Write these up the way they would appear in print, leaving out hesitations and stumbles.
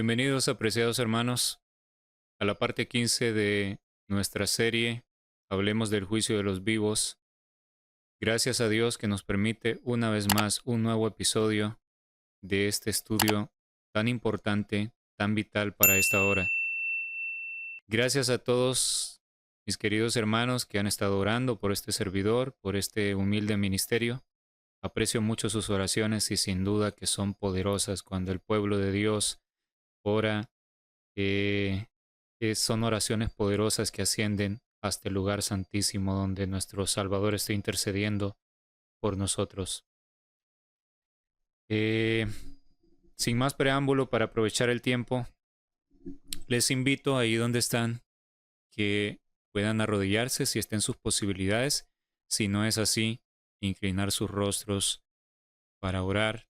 Bienvenidos, apreciados hermanos, a la parte 15 de nuestra serie Hablemos del juicio de los vivos. Gracias a Dios que nos permite una vez más un nuevo episodio de este estudio tan importante, tan vital para esta hora. Gracias a todos mis queridos hermanos que han estado orando por este servidor, por este humilde ministerio. Aprecio mucho sus oraciones y sin duda que son poderosas cuando el pueblo de Dios ora. Son oraciones poderosas que ascienden hasta el lugar santísimo donde nuestro Salvador está intercediendo por nosotros. Eh, Sin más preámbulo, para aprovechar el tiempo, les invito ahí donde están que puedan arrodillarse si está en sus posibilidades. Si no es así, inclinar sus rostros para orar.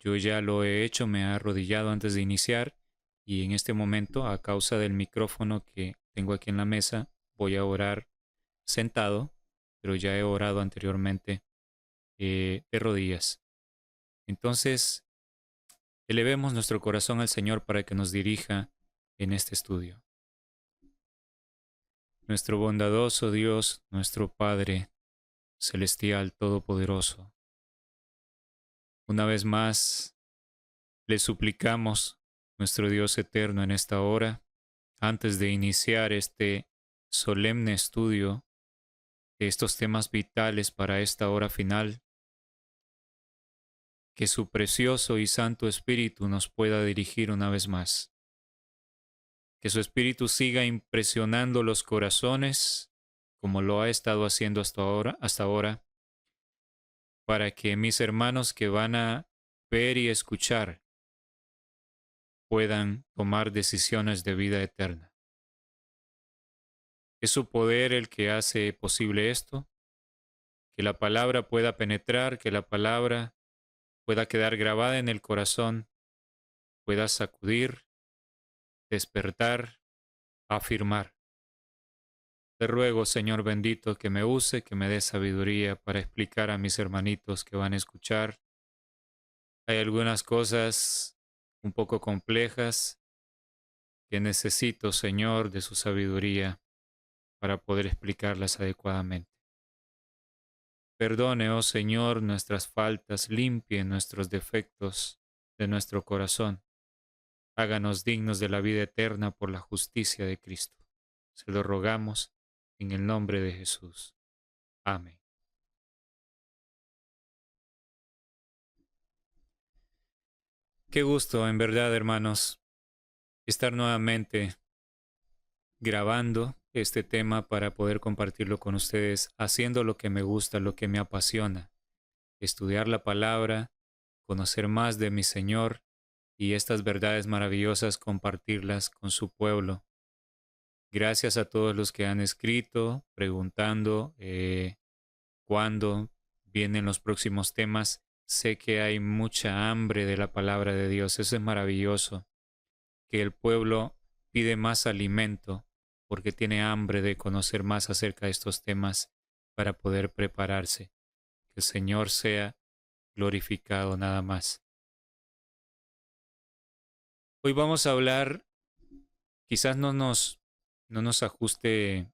Yo ya lo he hecho, me he arrodillado antes de iniciar y en este momento, a causa del micrófono que tengo aquí en la mesa, voy a orar sentado, pero ya he orado anteriormente de rodillas. Entonces, elevemos nuestro corazón al Señor para que nos dirija en este estudio. Nuestro bondadoso Dios, nuestro Padre Celestial Todopoderoso, una vez más le suplicamos, nuestro Dios eterno, en esta hora, antes de iniciar este solemne estudio de estos temas vitales para esta hora final, que su precioso y santo Espíritu nos pueda dirigir una vez más. Que su Espíritu siga impresionando los corazones, como lo ha estado haciendo hasta ahora, para que mis hermanos que van a ver y escuchar puedan tomar decisiones de vida eterna. Es su poder el que hace posible esto, que la palabra pueda penetrar, que la palabra pueda quedar grabada en el corazón, pueda sacudir, despertar, afirmar. Te ruego, Señor bendito, que me use, que me dé sabiduría para explicar a mis hermanitos que van a escuchar. Hay algunas cosas un poco complejas que necesito, Señor, de su sabiduría para poder explicarlas adecuadamente. Perdone, oh Señor, nuestras faltas, limpie nuestros defectos de nuestro corazón. Háganos dignos de la vida eterna por la justicia de Cristo. Se lo rogamos en el nombre de Jesús. Amén. Qué gusto, en verdad, hermanos, estar nuevamente grabando este tema para poder compartirlo con ustedes, haciendo lo que me gusta, lo que me apasiona, estudiar la palabra, conocer más de mi Señor y estas verdades maravillosas compartirlas con su pueblo. Gracias a todos los que han escrito, preguntando cuándo vienen los próximos temas. Sé que hay mucha hambre de la palabra de Dios. Eso es maravilloso, que el pueblo pide más alimento porque tiene hambre de conocer más acerca de estos temas para poder prepararse. Que el Señor sea glorificado nada más. Hoy vamos a hablar, quizás no nos ajuste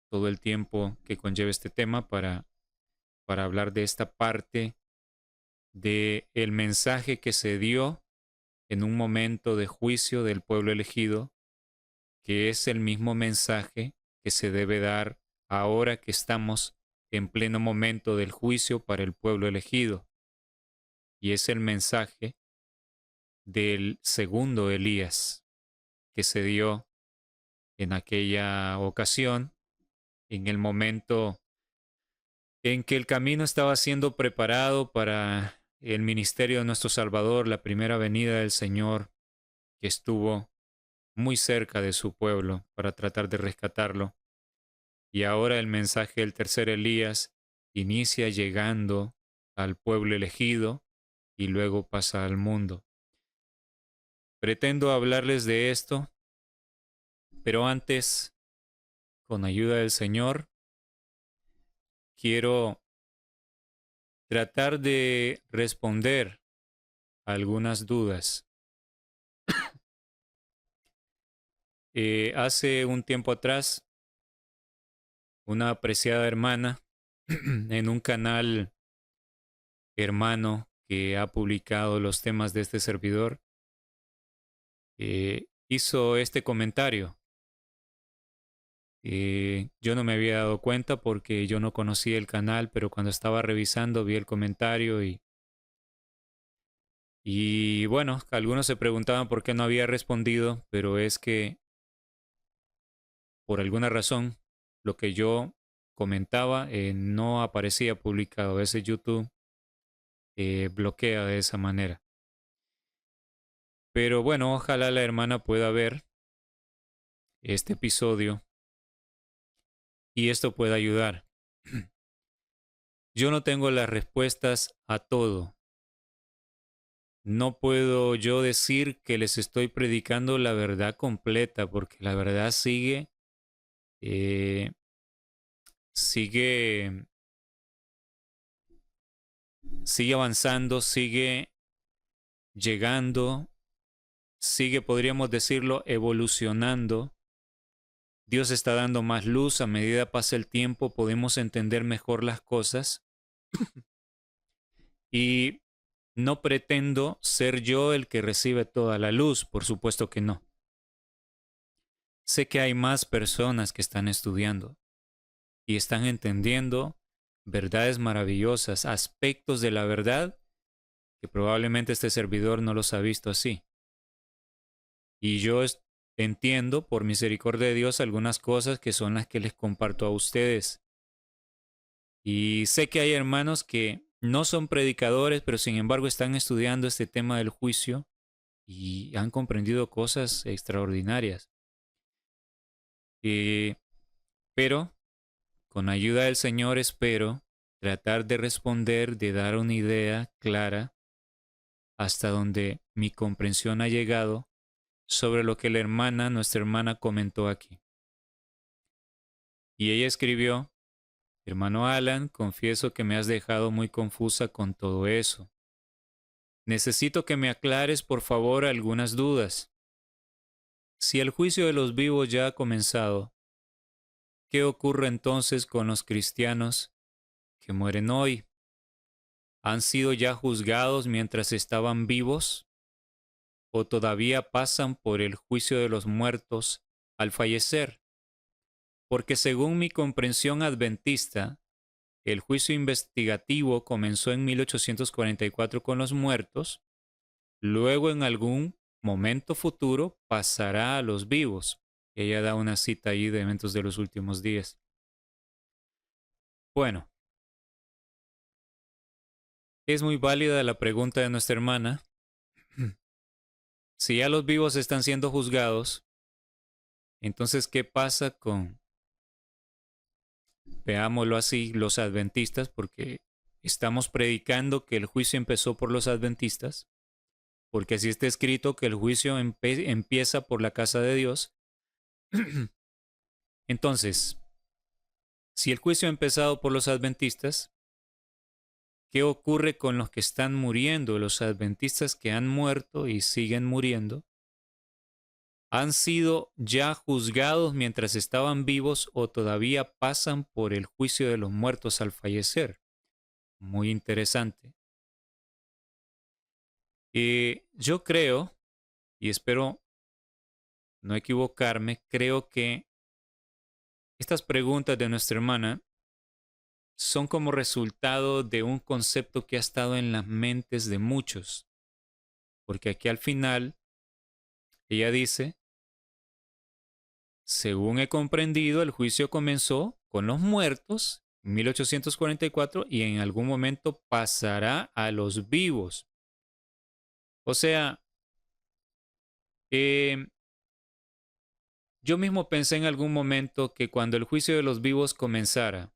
todo el tiempo que conlleve este tema para hablar de esta parte de el mensaje que se dio en un momento de juicio del pueblo elegido, que es el mismo mensaje que se debe dar ahora que estamos en pleno momento del juicio para el pueblo elegido. Y es el mensaje del segundo Elías que se dio en aquella ocasión, en el momento en que el camino estaba siendo preparado para el ministerio de nuestro Salvador, la primera venida del Señor, que estuvo muy cerca de su pueblo para tratar de rescatarlo. Y ahora el mensaje del tercer Elías inicia llegando al pueblo elegido y luego pasa al mundo. Pretendo hablarles de esto, pero antes, con ayuda del Señor, quiero tratar de responder a algunas dudas Hace un tiempo atrás, una apreciada hermana en un canal hermano que ha publicado los temas de este servidor, hizo este comentario. Yo no me había dado cuenta porque yo no conocía el canal, pero cuando estaba revisando vi el comentario y bueno, algunos se preguntaban por qué no había respondido, pero es que por alguna razón lo que yo comentaba no aparecía publicado. Ese YouTube bloquea de esa manera. Pero bueno, ojalá la hermana pueda ver este episodio y esto pueda ayudar. Yo no tengo las respuestas a todo. No puedo yo decir que les estoy predicando la verdad completa, porque la verdad eh, sigue, sigue avanzando, sigue llegando, sigue, podríamos decirlo, evolucionando. Dios está dando más luz, a medida pasa el tiempo, podemos entender mejor las cosas. Y no pretendo ser yo el que recibe toda la luz, por supuesto que no. Sé que hay más personas que están estudiando y están entendiendo verdades maravillosas, aspectos de la verdad que probablemente este servidor no los ha visto así. Y yo entiendo, por misericordia de Dios, algunas cosas que son las que les comparto a ustedes. Y sé que hay hermanos que no son predicadores, pero sin embargo están estudiando este tema del juicio y han comprendido cosas extraordinarias. Pero con ayuda del Señor espero tratar de responder, de dar una idea clara hasta donde mi comprensión ha llegado sobre lo que nuestra hermana comentó aquí. Y ella escribió: hermano Alan, confieso que me has dejado muy confusa con todo eso. Necesito que me aclares, por favor, algunas dudas. Si el juicio de los vivos ya ha comenzado, ¿qué ocurre entonces con los cristianos que mueren hoy? ¿Han sido ya juzgados mientras estaban vivos? ¿O todavía pasan por el juicio de los muertos al fallecer? Porque según mi comprensión adventista, el juicio investigativo comenzó en 1844 con los muertos, luego en algún momento futuro pasará a los vivos. Ella da una cita ahí de eventos de los últimos días. Bueno, es muy válida la pregunta de nuestra hermana. Si ya los vivos están siendo juzgados, entonces, ¿qué pasa con, veámoslo así, los adventistas? Porque estamos predicando que el juicio empezó por los adventistas, porque así está escrito que el juicio empieza por la casa de Dios. Entonces, si el juicio ha empezado por los adventistas, ¿qué ocurre con los que están muriendo? Los adventistas que han muerto y siguen muriendo, ¿han sido ya juzgados mientras estaban vivos o todavía pasan por el juicio de los muertos al fallecer? Muy interesante. Yo creo, y espero no equivocarme, creo que estas preguntas de nuestra hermana son como resultado de un concepto que ha estado en las mentes de muchos. Porque aquí al final ella dice: según he comprendido, el juicio comenzó con los muertos en 1844 y en algún momento pasará a los vivos. O sea, yo mismo pensé en algún momento que cuando el juicio de los vivos comenzara,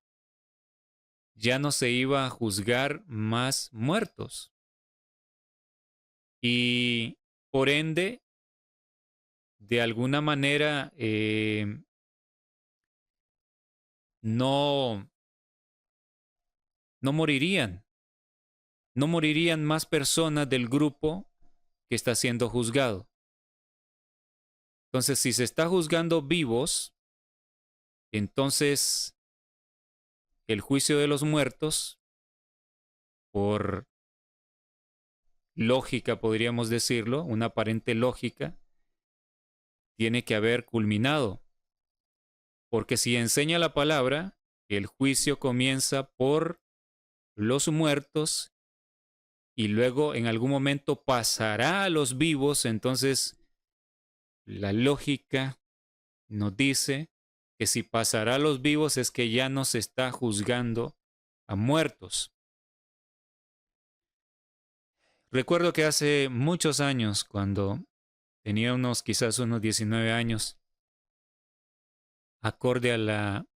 ya no se iba a juzgar más muertos. Y por ende, de alguna manera, no morirían. No morirían más personas del grupo que está siendo juzgado. Entonces, si se está juzgando vivos, entonces el juicio de los muertos, por lógica podríamos decirlo, una aparente lógica, tiene que haber culminado. Porque si enseña la palabra, el juicio comienza por los muertos y luego en algún momento pasará a los vivos, entonces la lógica nos dice que si pasará a los vivos es que ya no se está juzgando a muertos. Recuerdo que hace muchos años, cuando tenía quizás unos 19 años, acorde a la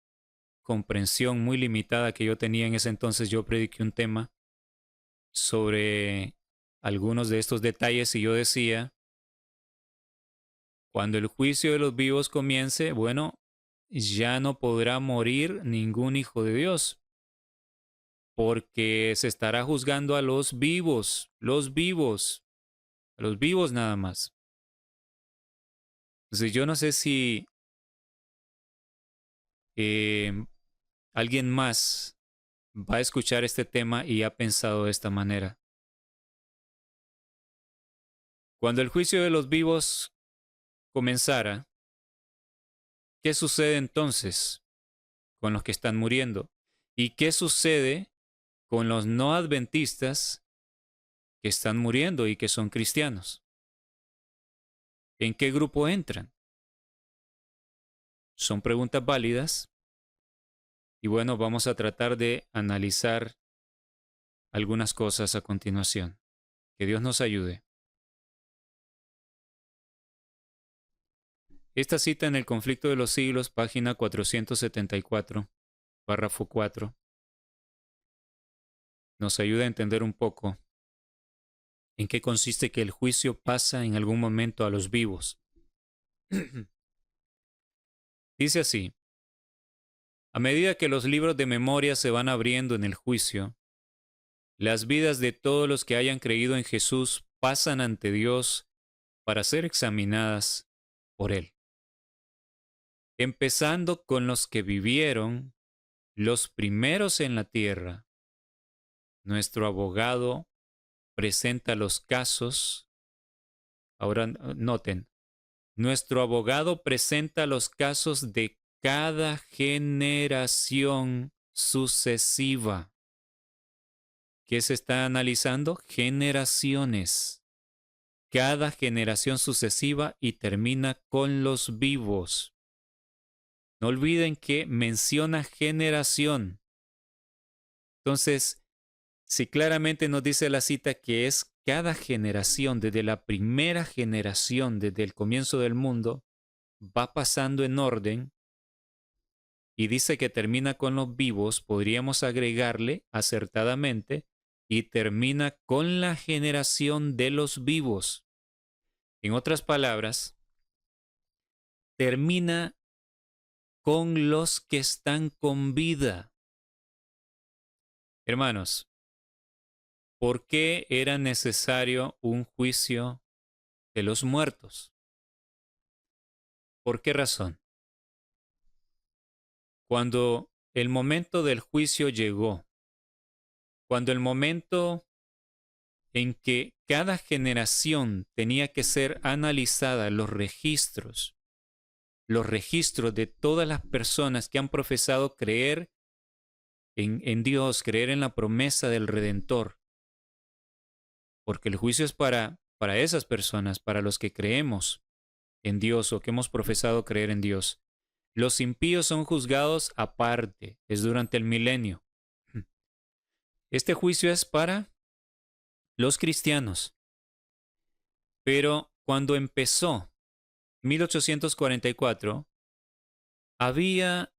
comprensión muy limitada que yo tenía en ese entonces, yo prediqué un tema sobre algunos de estos detalles y yo decía, cuando el juicio de los vivos comience, bueno, ya no podrá morir ningún hijo de Dios, porque se estará juzgando a los vivos a los vivos nada más. Entonces yo no sé si alguien más va a escuchar este tema y ha pensado de esta manera. Cuando el juicio de los vivos comenzara, ¿qué sucede entonces con los que están muriendo? ¿Y qué sucede con los no adventistas que están muriendo y que son cristianos? ¿En qué grupo entran? Son preguntas válidas y bueno, vamos a tratar de analizar algunas cosas a continuación. Que Dios nos ayude. Esta cita en el Conflicto de los Siglos, página 474, párrafo 4, nos ayuda a entender un poco en qué consiste que el juicio pasa en algún momento a los vivos. Dice así: a medida que los libros de memoria se van abriendo en el juicio, las vidas de todos los que hayan creído en Jesús pasan ante Dios para ser examinadas por Él. Empezando con los que vivieron, los primeros en la tierra. Nuestro abogado presenta los casos. Ahora noten, nuestro abogado presenta los casos de cada generación sucesiva. ¿Qué se está analizando? Generaciones. Cada generación sucesiva y termina con los vivos. No olviden que menciona generación. Entonces, si claramente nos dice la cita que es cada generación, desde la primera generación, desde el comienzo del mundo, va pasando en orden y dice que termina con los vivos, podríamos agregarle acertadamente y termina con la generación de los vivos. En otras palabras, termina con los que están con vida. Hermanos, ¿por qué era necesario un juicio de los muertos? ¿Por qué razón? Cuando el momento del juicio llegó, cuando el momento en que cada generación tenía que ser analizada, los registros de todas las personas que han profesado creer en Dios, creer en la promesa del Redentor, porque el juicio es para esas personas, para los que creemos en Dios o que hemos profesado creer en Dios. Los impíos son juzgados aparte, es durante el milenio. Este juicio es para los cristianos. Pero cuando empezó 1844, había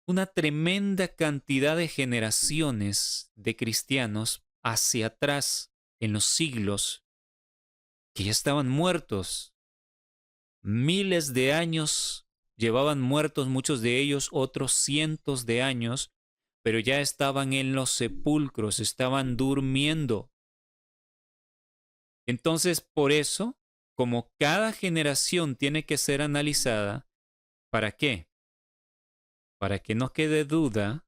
una tremenda cantidad de generaciones de cristianos hacia atrás en los siglos que ya estaban muertos. Miles de años llevaban muertos, muchos de ellos, otros cientos de años, pero ya estaban en los sepulcros, estaban durmiendo. Entonces, por eso, como cada generación tiene que ser analizada, ¿para qué? Para que no quede duda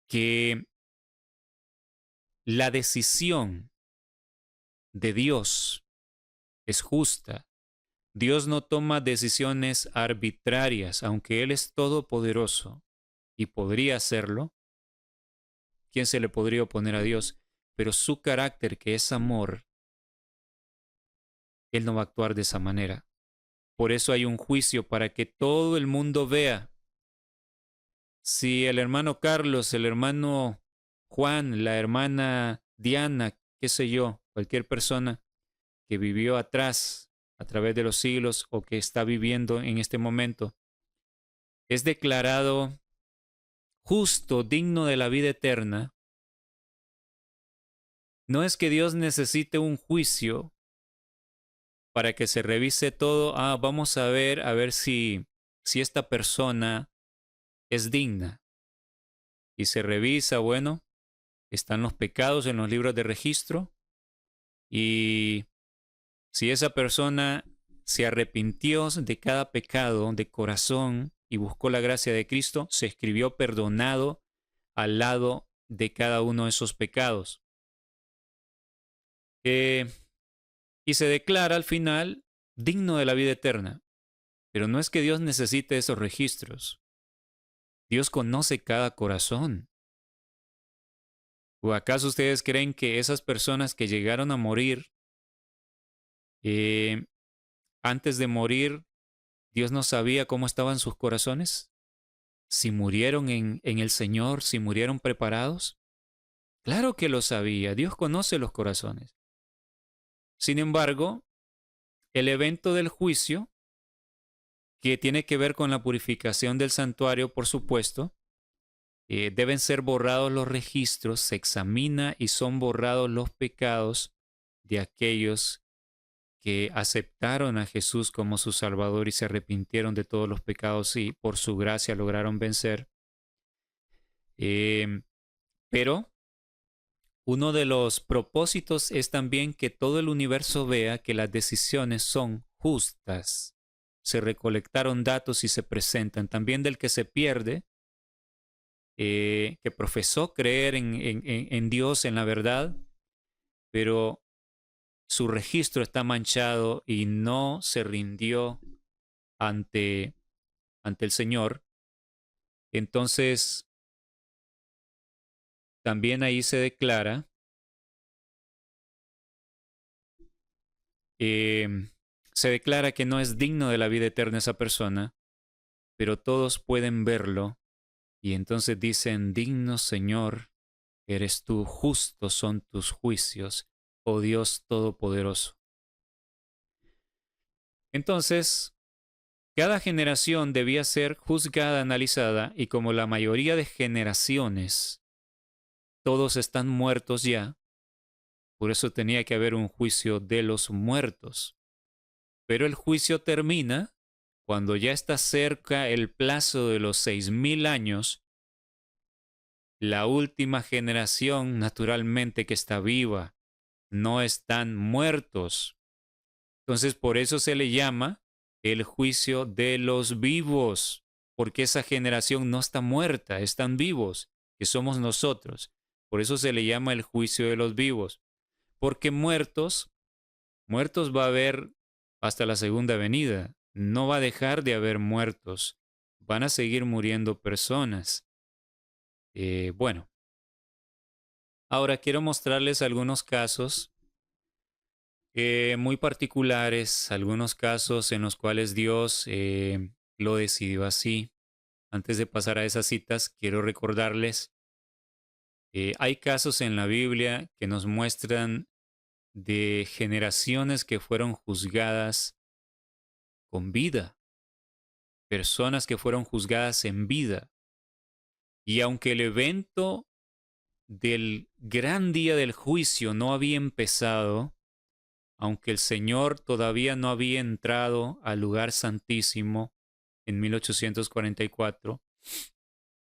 que la decisión de Dios es justa. Dios no toma decisiones arbitrarias, aunque Él es todopoderoso y podría hacerlo. ¿Quién se le podría oponer a Dios? Pero su carácter, que es amor, Él no va a actuar de esa manera. Por eso hay un juicio para que todo el mundo vea. Si el hermano Carlos, el hermano Juan, la hermana Diana, qué sé yo, cualquier persona que vivió atrás, a través de los siglos, o que está viviendo en este momento, es declarado justo, digno de la vida eterna, no es que Dios necesite un juicio para que se revise todo. Vamos a ver si esta persona es digna. Y se revisa, bueno, están los pecados en los libros de registro, y si esa persona se arrepintió de cada pecado de corazón y buscó la gracia de Cristo, se escribió perdonado al lado de cada uno de esos pecados. Y se declara al final digno de la vida eterna. Pero no es que Dios necesite esos registros. Dios conoce cada corazón. ¿O acaso ustedes creen que esas personas que llegaron a morir, eh, antes de morir, Dios no sabía cómo estaban sus corazones? Si murieron en el Señor, si murieron preparados. Claro que lo sabía. Dios conoce los corazones. Sin embargo, el evento del juicio, que tiene que ver con la purificación del santuario, por supuesto, deben ser borrados los registros, se examina y son borrados los pecados de aquellos que aceptaron a Jesús como su Salvador y se arrepintieron de todos los pecados y por su gracia lograron vencer. Pero uno de los propósitos es también que todo el universo vea que las decisiones son justas. Se recolectaron datos y se presentan. También del que se pierde, que profesó creer en Dios, en la verdad, pero su registro está manchado y no se rindió ante el Señor. Entonces, también ahí se declara, eh, que no es digno de la vida eterna esa persona, pero todos pueden verlo y entonces dicen: digno Señor, eres tú, justos son tus juicios, oh Dios Todopoderoso. Entonces, cada generación debía ser juzgada, analizada, y como la mayoría de generaciones, todos están muertos ya, por eso tenía que haber un juicio de los muertos. Pero el juicio termina cuando ya está cerca el plazo de los 6,000 años. La última generación, naturalmente, que está viva, no están muertos. Entonces, por eso se le llama el juicio de los vivos, porque esa generación no está muerta, están vivos, que somos nosotros. Por eso se le llama el juicio de los vivos, porque muertos va a haber hasta la segunda venida. No va a dejar de haber muertos. Van a seguir muriendo personas. Bueno, ahora quiero mostrarles algunos casos muy particulares, algunos casos en los cuales Dios lo decidió así. Antes de pasar a esas citas, quiero recordarles, hay casos en la Biblia que nos muestran de generaciones que fueron juzgadas con vida, personas que fueron juzgadas en vida. Y aunque el evento del gran día del juicio no había empezado, aunque el Señor todavía no había entrado al lugar santísimo en 1844,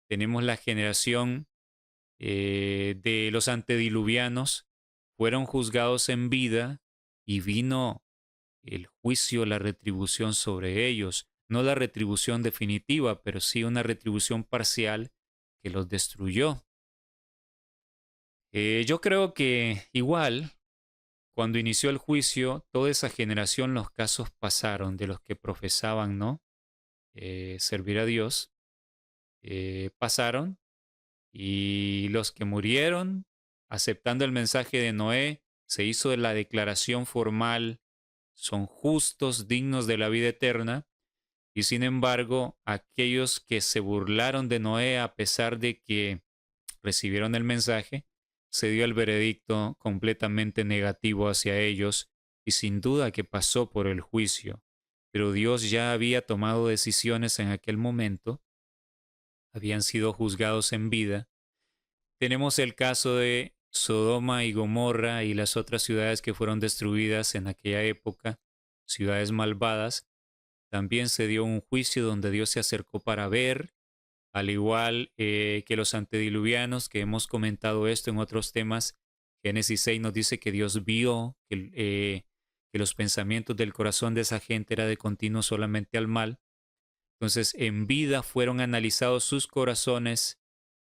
tenemos la generación de los antediluvianos, fueron juzgados en vida y vino el juicio, la retribución sobre ellos. No la retribución definitiva, pero sí una retribución parcial que los destruyó. Yo creo que igual, cuando inició el juicio, toda esa generación, los casos pasaron de los que profesaban, ¿no? Servir a Dios, pasaron, y los que murieron aceptando el mensaje de Noé, se hizo la declaración formal, son justos, dignos de la vida eterna. Y sin embargo, aquellos que se burlaron de Noé a pesar de que recibieron el mensaje, se dio el veredicto completamente negativo hacia ellos, y sin duda que pasó por el juicio. Pero Dios ya había tomado decisiones en aquel momento, habían sido juzgados en vida. Tenemos el caso de Sodoma y Gomorra y las otras ciudades que fueron destruidas en aquella época, ciudades malvadas. También se dio un juicio donde Dios se acercó para ver, al igual que los antediluvianos, que hemos comentado esto en otros temas. Génesis 6 nos dice que Dios vio que los pensamientos del corazón de esa gente era de continuo solamente al mal. Entonces, en vida fueron analizados sus corazones,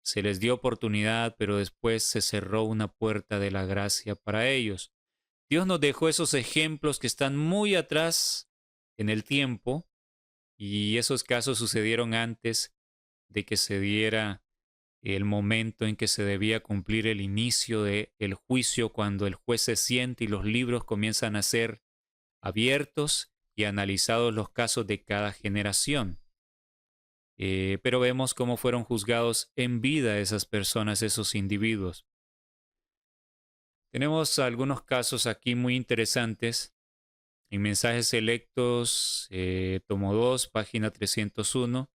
se les dio oportunidad, pero después se cerró una puerta de la gracia para ellos. Dios nos dejó esos ejemplos que están muy atrás en el tiempo, y esos casos sucedieron antes de que se diera el momento en que se debía cumplir el inicio del juicio, cuando el juez se siente y los libros comienzan a ser abiertos y analizados los casos de cada generación. Pero vemos cómo fueron juzgados en vida esas personas, esos individuos. Tenemos algunos casos aquí muy interesantes. En Mensajes Selectos, tomo 2, página 301,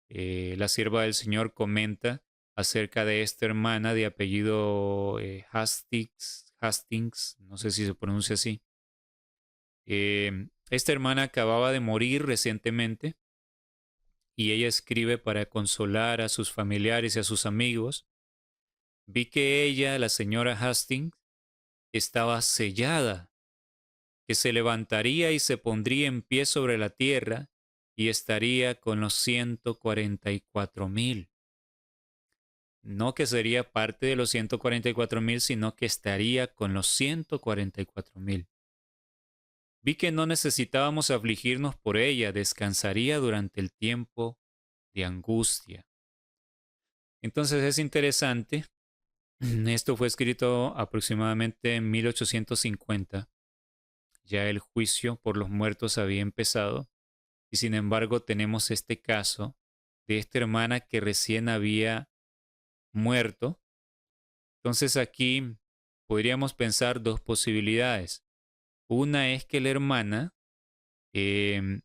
la sierva del Señor comenta acerca de esta hermana de apellido Hastings, no sé si se pronuncia así. Esta hermana acababa de morir recientemente, y ella escribe para consolar a sus familiares y a sus amigos. Vi que ella, la señora Hastings, estaba sellada, que se levantaría y se pondría en pie sobre la tierra y estaría con los 144,000. No que sería parte de los 144,000, sino que estaría con los 144,000. Vi que no necesitábamos afligirnos por ella, descansaría durante el tiempo de angustia. Entonces es interesante. Esto fue escrito aproximadamente en 1850. Ya el juicio por los muertos había empezado, y sin embargo tenemos este caso de esta hermana que recién había muerto. Entonces aquí podríamos pensar dos posibilidades. Una es que la hermana, em,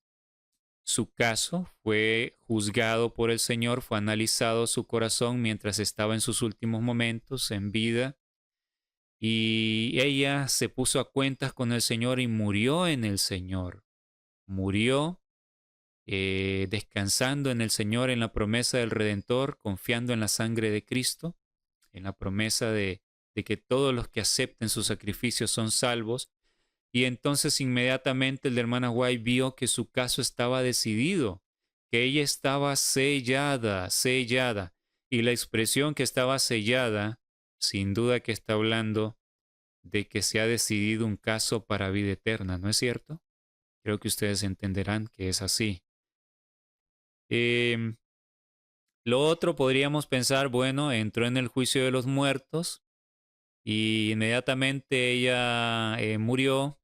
su caso fue juzgado por el Señor, fue analizado su corazón mientras estaba en sus últimos momentos en vida, y ella se puso a cuentas con el Señor y murió en el Señor. Murió descansando en el Señor, en la promesa del Redentor, confiando en la sangre de Cristo, en la promesa de que todos los que acepten su sacrificio son salvos. Y entonces inmediatamente el de hermana White vio que su caso estaba decidido, que ella estaba sellada, sellada. Y la expresión que estaba sellada, sin duda que está hablando de que se ha decidido un caso para vida eterna, ¿no es cierto? Creo que ustedes entenderán que es así. Em, lo otro podríamos pensar, bueno, entró en el juicio de los muertos y inmediatamente ella murió,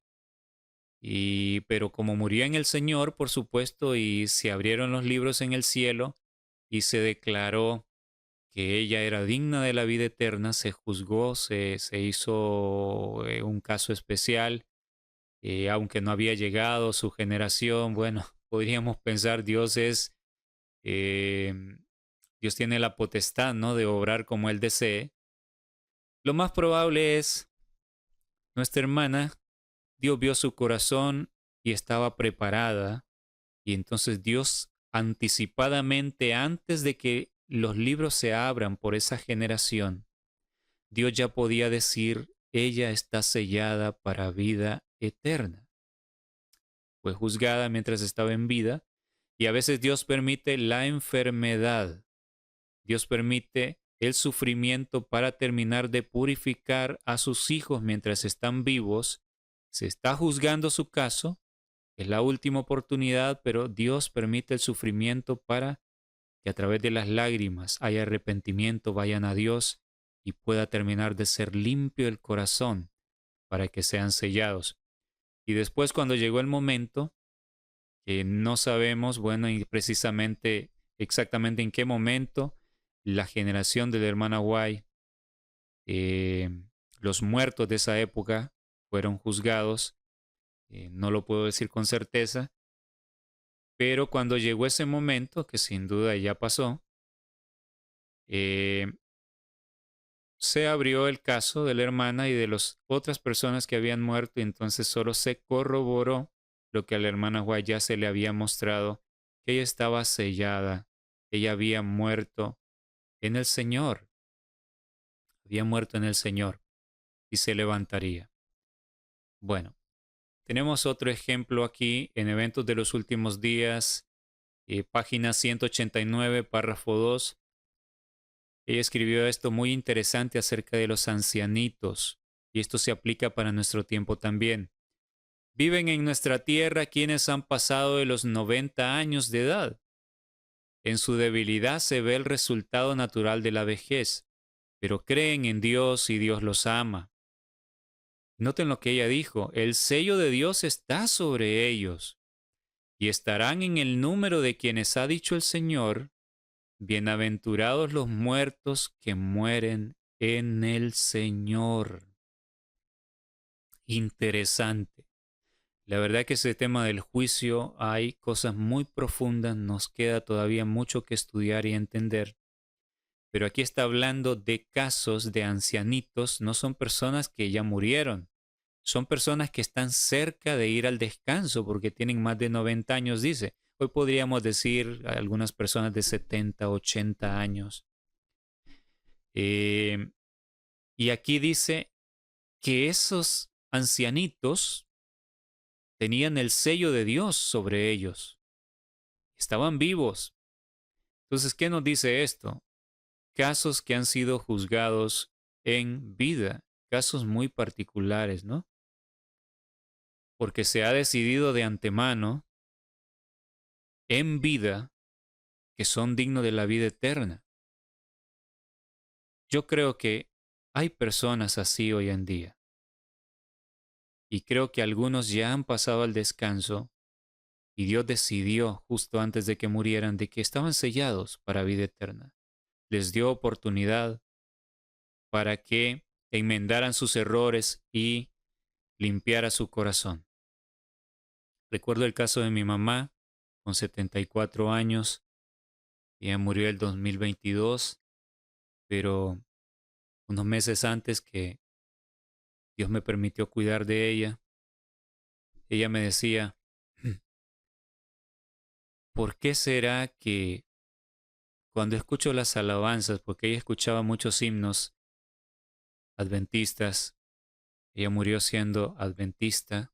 pero como murió en el Señor, por supuesto, y se abrieron los libros en el cielo y se declaró que ella era digna de la vida eterna, se juzgó, se hizo un caso especial, aunque no había llegado su generación. Bueno, podríamos pensar eh, Dios tiene la potestad, ¿no?, de obrar como Él desee. Lo más probable es nuestra hermana. Dios vio su corazón y estaba preparada, y entonces Dios anticipadamente, antes de que los libros se abran por esa generación, Dios ya podía decir, ella está sellada para vida eterna. fue juzgada mientras estaba en vida, y a veces Dios permite la enfermedad. Dios permite el sufrimiento para terminar de purificar a sus hijos mientras están vivos. Se está juzgando su caso, es la última oportunidad, pero Dios permite el sufrimiento para que a través de las lágrimas haya arrepentimiento, vayan a Dios y pueda terminar de ser limpio el corazón para que sean sellados. Y después, cuando llegó el momento, que no sabemos, bueno, y precisamente exactamente en qué momento, la generación de la hermana White, eh, los muertos de esa época fueron juzgados, no lo puedo decir con certeza, pero cuando llegó ese momento, que sin duda ya pasó, eh, se abrió el caso de la hermana y de las otras personas que habían muerto, y entonces solo se corroboró lo que a la hermana White ya se le había mostrado, que ella estaba sellada, ella había muerto en el Señor, había muerto en el Señor y se levantaría. Bueno, tenemos otro ejemplo aquí en Eventos de los Últimos Días, página 189, párrafo 2. Ella escribió esto muy interesante acerca de los ancianitos, y esto se aplica para nuestro tiempo también. Viven en nuestra tierra quienes han pasado de los 90 años de edad. En su debilidad se ve el resultado natural de la vejez, pero creen en Dios y Dios los ama. Noten lo que ella dijo, el sello de Dios está sobre ellos, y estarán en el número de quienes ha dicho el Señor, bienaventurados los muertos que mueren en el Señor. Interesante. La verdad que ese tema del juicio hay cosas muy profundas, nos queda todavía mucho que estudiar y entender. Pero aquí está hablando de casos de ancianitos, no son personas que ya murieron, son personas que están cerca de ir al descanso porque tienen más de 90 años, dice. Hoy podríamos decir algunas personas de 70, 80 años. Y aquí dice que esos ancianitos tenían el sello de Dios sobre ellos. Estaban vivos. Entonces, ¿qué nos dice esto? Casos que han sido juzgados en vida, casos muy particulares, ¿no? Porque se ha decidido de antemano en vida que son dignos de la vida eterna. Yo creo que hay personas así hoy en día. Y creo que algunos ya han pasado al descanso y Dios decidió justo antes de que murieran de que estaban sellados para vida eterna. Les dio oportunidad para que enmendaran sus errores y limpiara su corazón. Recuerdo el caso de mi mamá, con 74 años. Ella murió el 2022, pero unos meses antes que Dios me permitió cuidar de ella me decía, ¿por qué será que cuando escucho las alabanzas, porque ella escuchaba muchos himnos adventistas, ella murió siendo adventista,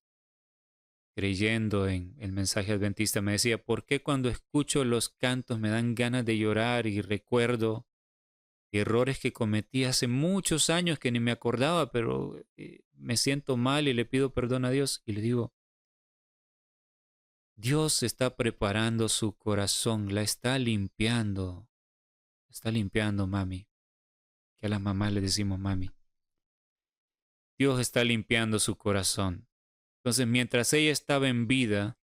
creyendo en el mensaje adventista, me decía, ¿por qué cuando escucho los cantos me dan ganas de llorar y recuerdo errores que cometí hace muchos años que ni me acordaba, pero me siento mal y le pido perdón a Dios? Y le digo, Dios está preparando su corazón, la está limpiando, mami, que a las mamás le decimos mami. Dios está limpiando su corazón. Entonces, mientras ella estaba en vida,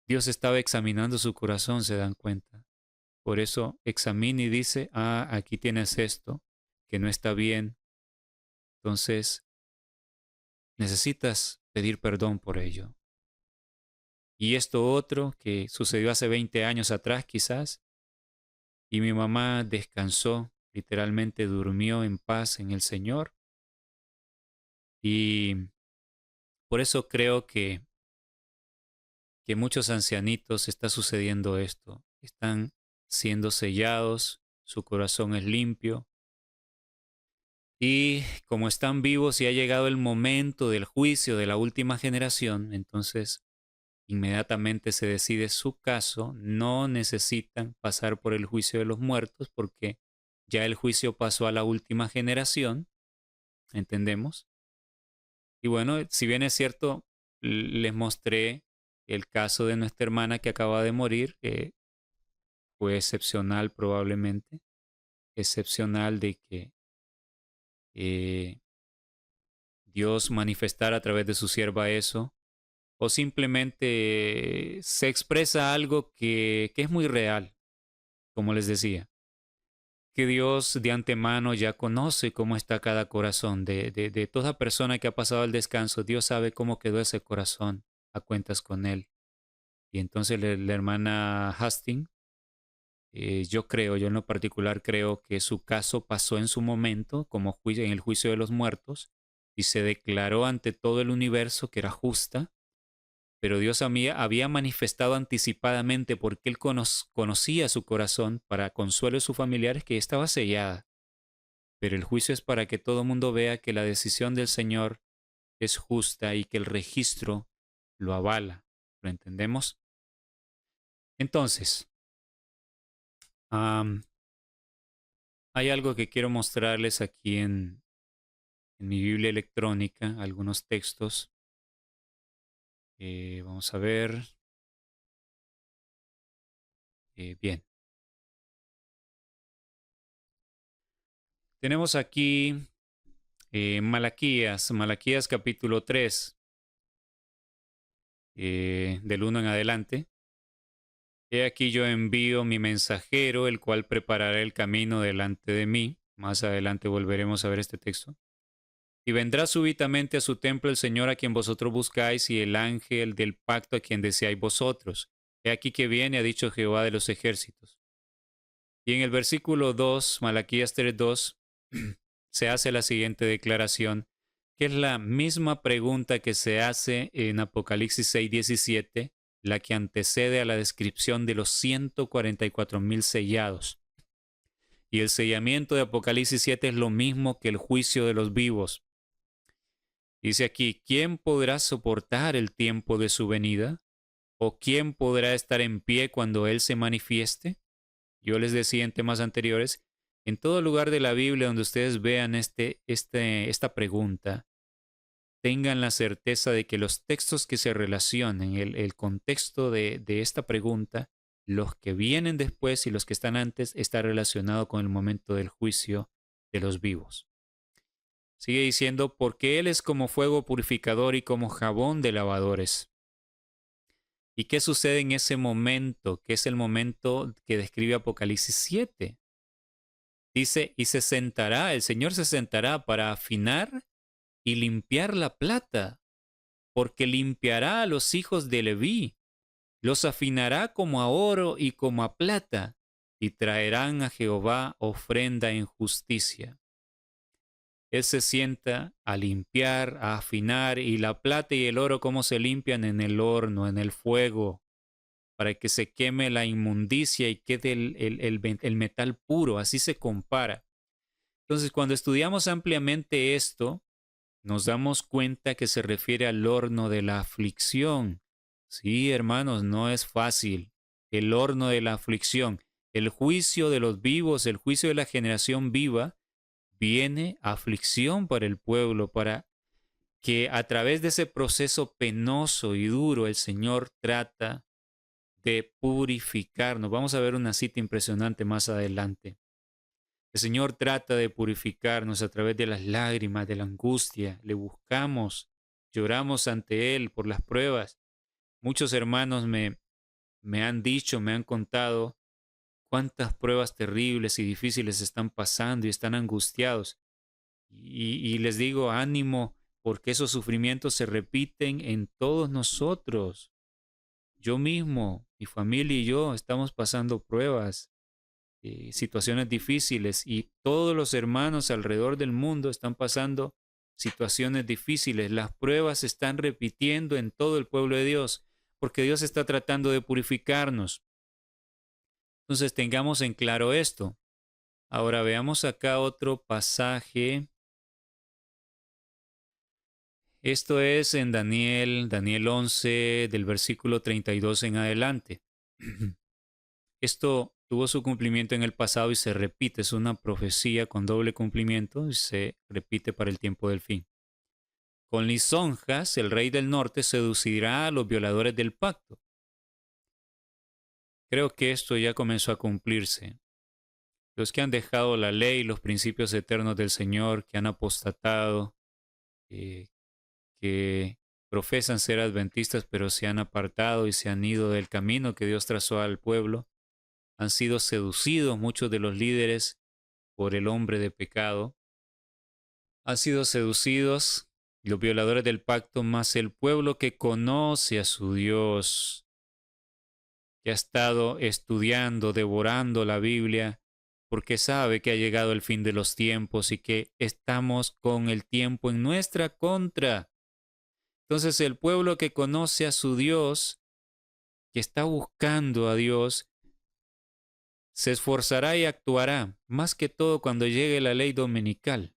Dios estaba examinando su corazón, se dan cuenta. Por eso examina y dice, aquí tienes esto, que no está bien. Entonces, necesitas pedir perdón por ello. Y esto otro que sucedió hace 20 años atrás quizás, y mi mamá descansó, literalmente durmió en paz en el Señor. Y por eso creo que muchos ancianitos está sucediendo esto. Están siendo sellados, su corazón es limpio. Y como están vivos y ha llegado el momento del juicio de la última generación, entonces inmediatamente se decide su caso, no necesitan pasar por el juicio de los muertos porque ya el juicio pasó a la última generación, ¿entendemos? Y bueno, si bien es cierto, les mostré el caso de nuestra hermana que acaba de morir, fue excepcional probablemente, excepcional de que eh, Dios manifestara a través de su sierva eso, o simplemente se expresa algo que es muy real, como les decía, que Dios de antemano ya conoce cómo está cada corazón de toda persona que ha pasado el descanso. Dios sabe cómo quedó ese corazón a cuentas con él. Y entonces la hermana Hastings, yo en lo particular creo que su caso pasó en su momento como juicio, en el juicio de los muertos y se declaró ante todo el universo que era justa, pero Dios había manifestado anticipadamente porque Él conocía su corazón para consuelo de sus familiares que estaba sellada. Pero el juicio es para que todo el mundo vea que la decisión del Señor es justa y que el registro lo avala. ¿Lo entendemos? Entonces, am, hay algo que quiero mostrarles aquí en mi Biblia electrónica, algunos textos. Vamos a ver. Bien. Tenemos aquí Malaquías capítulo 3, del 1 en adelante. He aquí yo envío mi mensajero, el cual preparará el camino delante de mí. Más adelante volveremos a ver este texto. Y vendrá súbitamente a su templo el Señor a quien vosotros buscáis y el ángel del pacto a quien deseáis vosotros. He aquí que viene, ha dicho Jehová de los ejércitos. Y en el versículo 2, Malaquías 3:2, se hace la siguiente declaración, que es la misma pregunta que se hace en Apocalipsis 6:17, la que antecede a la descripción de los 144,000 sellados. Y el sellamiento de Apocalipsis 7 es lo mismo que el juicio de los vivos. Dice aquí, ¿quién podrá soportar el tiempo de su venida? ¿O quién podrá estar en pie cuando Él se manifieste? Yo les decía en temas anteriores, en todo lugar de la Biblia donde ustedes vean esta pregunta, tengan la certeza de que los textos que se relacionen, el contexto de esta pregunta, los que vienen después y los que están antes, está relacionado con el momento del juicio de los vivos. Sigue diciendo, porque Él es como fuego purificador y como jabón de lavadores. ¿Y qué sucede en ese momento? Que es el momento que describe Apocalipsis 7. Dice, y se sentará, el Señor se sentará para afinar y limpiar la plata, porque limpiará a los hijos de Leví, los afinará como a oro y como a plata, y traerán a Jehová ofrenda en justicia. Él se sienta a limpiar, a afinar, y la plata y el oro como se limpian en el horno, en el fuego, para que se queme la inmundicia y quede el metal puro, así se compara. Entonces, cuando estudiamos ampliamente esto, nos damos cuenta que se refiere al horno de la aflicción. Sí, hermanos, no es fácil. El horno de la aflicción, el juicio de los vivos, el juicio de la generación viva, viene aflicción para el pueblo, para que a través de ese proceso penoso y duro el Señor trata de purificarnos. Vamos a ver una cita impresionante más adelante. El Señor trata de purificarnos a través de las lágrimas, de la angustia. Le buscamos, lloramos ante Él por las pruebas. Muchos hermanos me han dicho, me han contado cuántas pruebas terribles y difíciles están pasando y están angustiados. Y les digo, ánimo, porque esos sufrimientos se repiten en todos nosotros. Yo mismo, mi familia y yo estamos pasando pruebas, situaciones difíciles y todos los hermanos alrededor del mundo están pasando situaciones difíciles. Las pruebas se están repitiendo en todo el pueblo de Dios porque Dios está tratando de purificarnos. Entonces tengamos en claro esto. Ahora veamos acá otro pasaje. Esto es en Daniel 11, del versículo 32 en adelante. Esto tuvo su cumplimiento en el pasado y se repite. Es una profecía con doble cumplimiento y se repite para el tiempo del fin. Con lisonjas, el rey del norte seducirá a los violadores del pacto. Creo que esto ya comenzó a cumplirse. Los que han dejado la ley y los principios eternos del Señor, que han apostatado, que profesan ser adventistas, pero se han apartado y se han ido del camino que Dios trazó al pueblo, han sido seducidos muchos de los líderes por el hombre de pecado, han sido seducidos los violadores del pacto, más el pueblo que conoce a su Dios, que ha estado estudiando, devorando la Biblia, porque sabe que ha llegado el fin de los tiempos y que estamos con el tiempo en nuestra contra. Entonces el pueblo que conoce a su Dios, que está buscando a Dios, se esforzará y actuará, más que todo cuando llegue la ley dominical.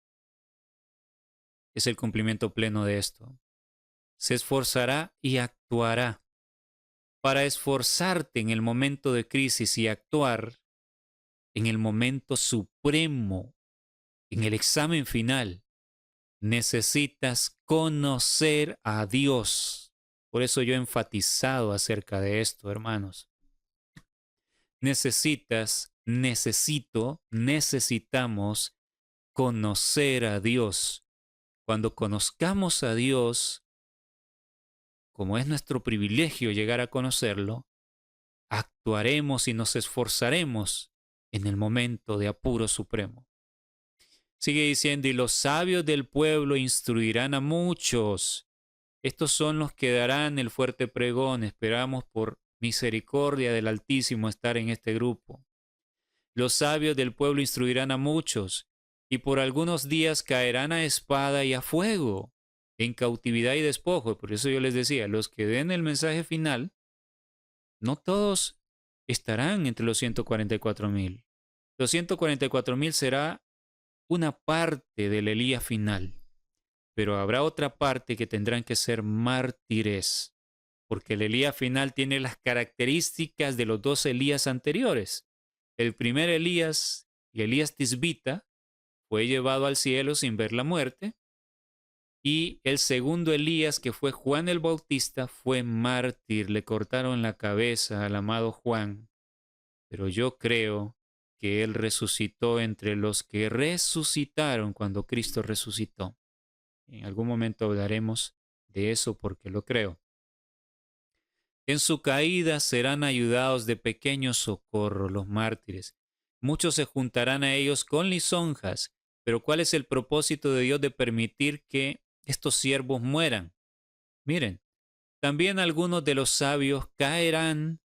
Es el cumplimiento pleno de esto. Se esforzará y actuará. Para esforzarte en el momento de crisis y actuar en el momento supremo, en el examen final, necesitas conocer a Dios. Por eso yo he enfatizado acerca de esto, hermanos. Necesitamos conocer a Dios. Cuando conozcamos a Dios, como es nuestro privilegio llegar a conocerlo, actuaremos y nos esforzaremos en el momento de apuro supremo. Sigue diciendo, y los sabios del pueblo instruirán a muchos. Estos son los que darán el fuerte pregón. Esperamos por misericordia del Altísimo estar en este grupo. Los sabios del pueblo instruirán a muchos, y por algunos días caerán a espada y a fuego, en cautividad y despojo. Por eso yo les decía, los que den el mensaje final, no todos estarán entre los 144,000. Los 144,000 será una parte del Elías final, pero habrá otra parte que tendrán que ser mártires, porque el Elías final tiene las características de los dos Elías anteriores. El primer Elías, Elías Tisbita, fue llevado al cielo sin ver la muerte, y el segundo Elías, que fue Juan el Bautista, fue mártir, le cortaron la cabeza al amado Juan, pero yo creo que él resucitó entre los que resucitaron cuando Cristo resucitó. En algún momento hablaremos de eso porque lo creo. En su caída serán ayudados de pequeño socorro los mártires. Muchos se juntarán a ellos con lisonjas, pero ¿cuál es el propósito de Dios de permitir que estos siervos mueran? Miren, también algunos de los sabios caerán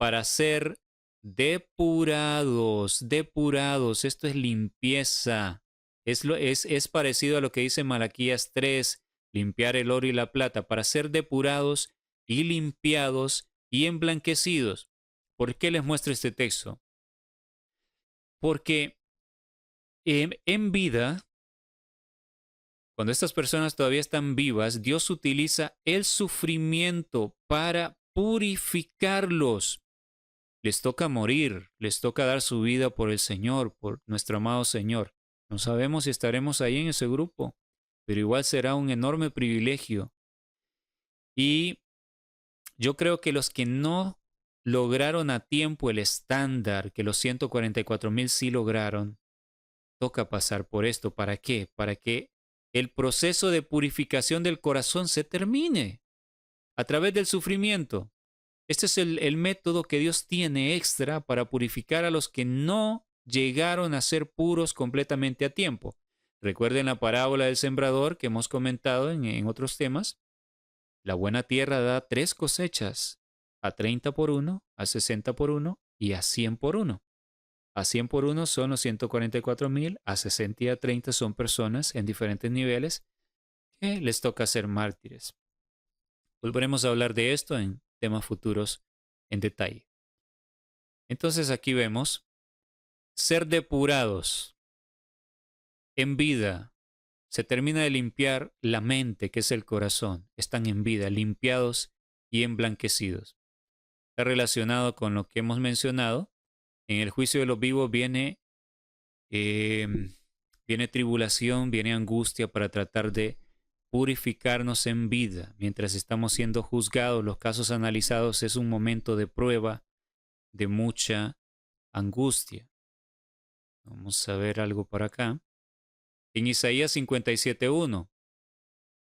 para ser depurados, depurados. Esto es limpieza. Es parecido a lo que dice Malaquías 3, limpiar el oro y la plata, para ser depurados y limpiados y emblanquecidos. ¿Por qué les muestro este texto? Porque en vida, cuando estas personas todavía están vivas, Dios utiliza el sufrimiento para purificarlos. Les toca morir, les toca dar su vida por el Señor, por nuestro amado Señor. No sabemos si estaremos ahí en ese grupo, pero igual será un enorme privilegio. Y yo creo que los que no lograron a tiempo el estándar, que los 144,000 sí lograron, toca pasar por esto. ¿Para qué? Para que el proceso de purificación del corazón se termine a través del sufrimiento. Este es el método que Dios tiene extra para purificar a los que no llegaron a ser puros completamente a tiempo. Recuerden la parábola del sembrador que hemos comentado en otros temas. La buena tierra da 3 cosechas, a 30 por 1, a 60 por 1 y a 100 por 1. A 100 por 1 son los 144,000, a 60 y a 30 son personas en diferentes niveles que les toca ser mártires. Volveremos a hablar de esto en temas futuros en detalle. Entonces aquí vemos ser depurados en vida, se termina de limpiar la mente, que es el corazón. Están en vida, limpiados y emblanquecidos. Está relacionado con lo que hemos mencionado. En el juicio de los vivos viene tribulación, viene angustia para tratar de purificarnos en vida. Mientras estamos siendo juzgados, los casos analizados es un momento de prueba, de mucha angustia. Vamos a ver algo por acá. En Isaías 57:1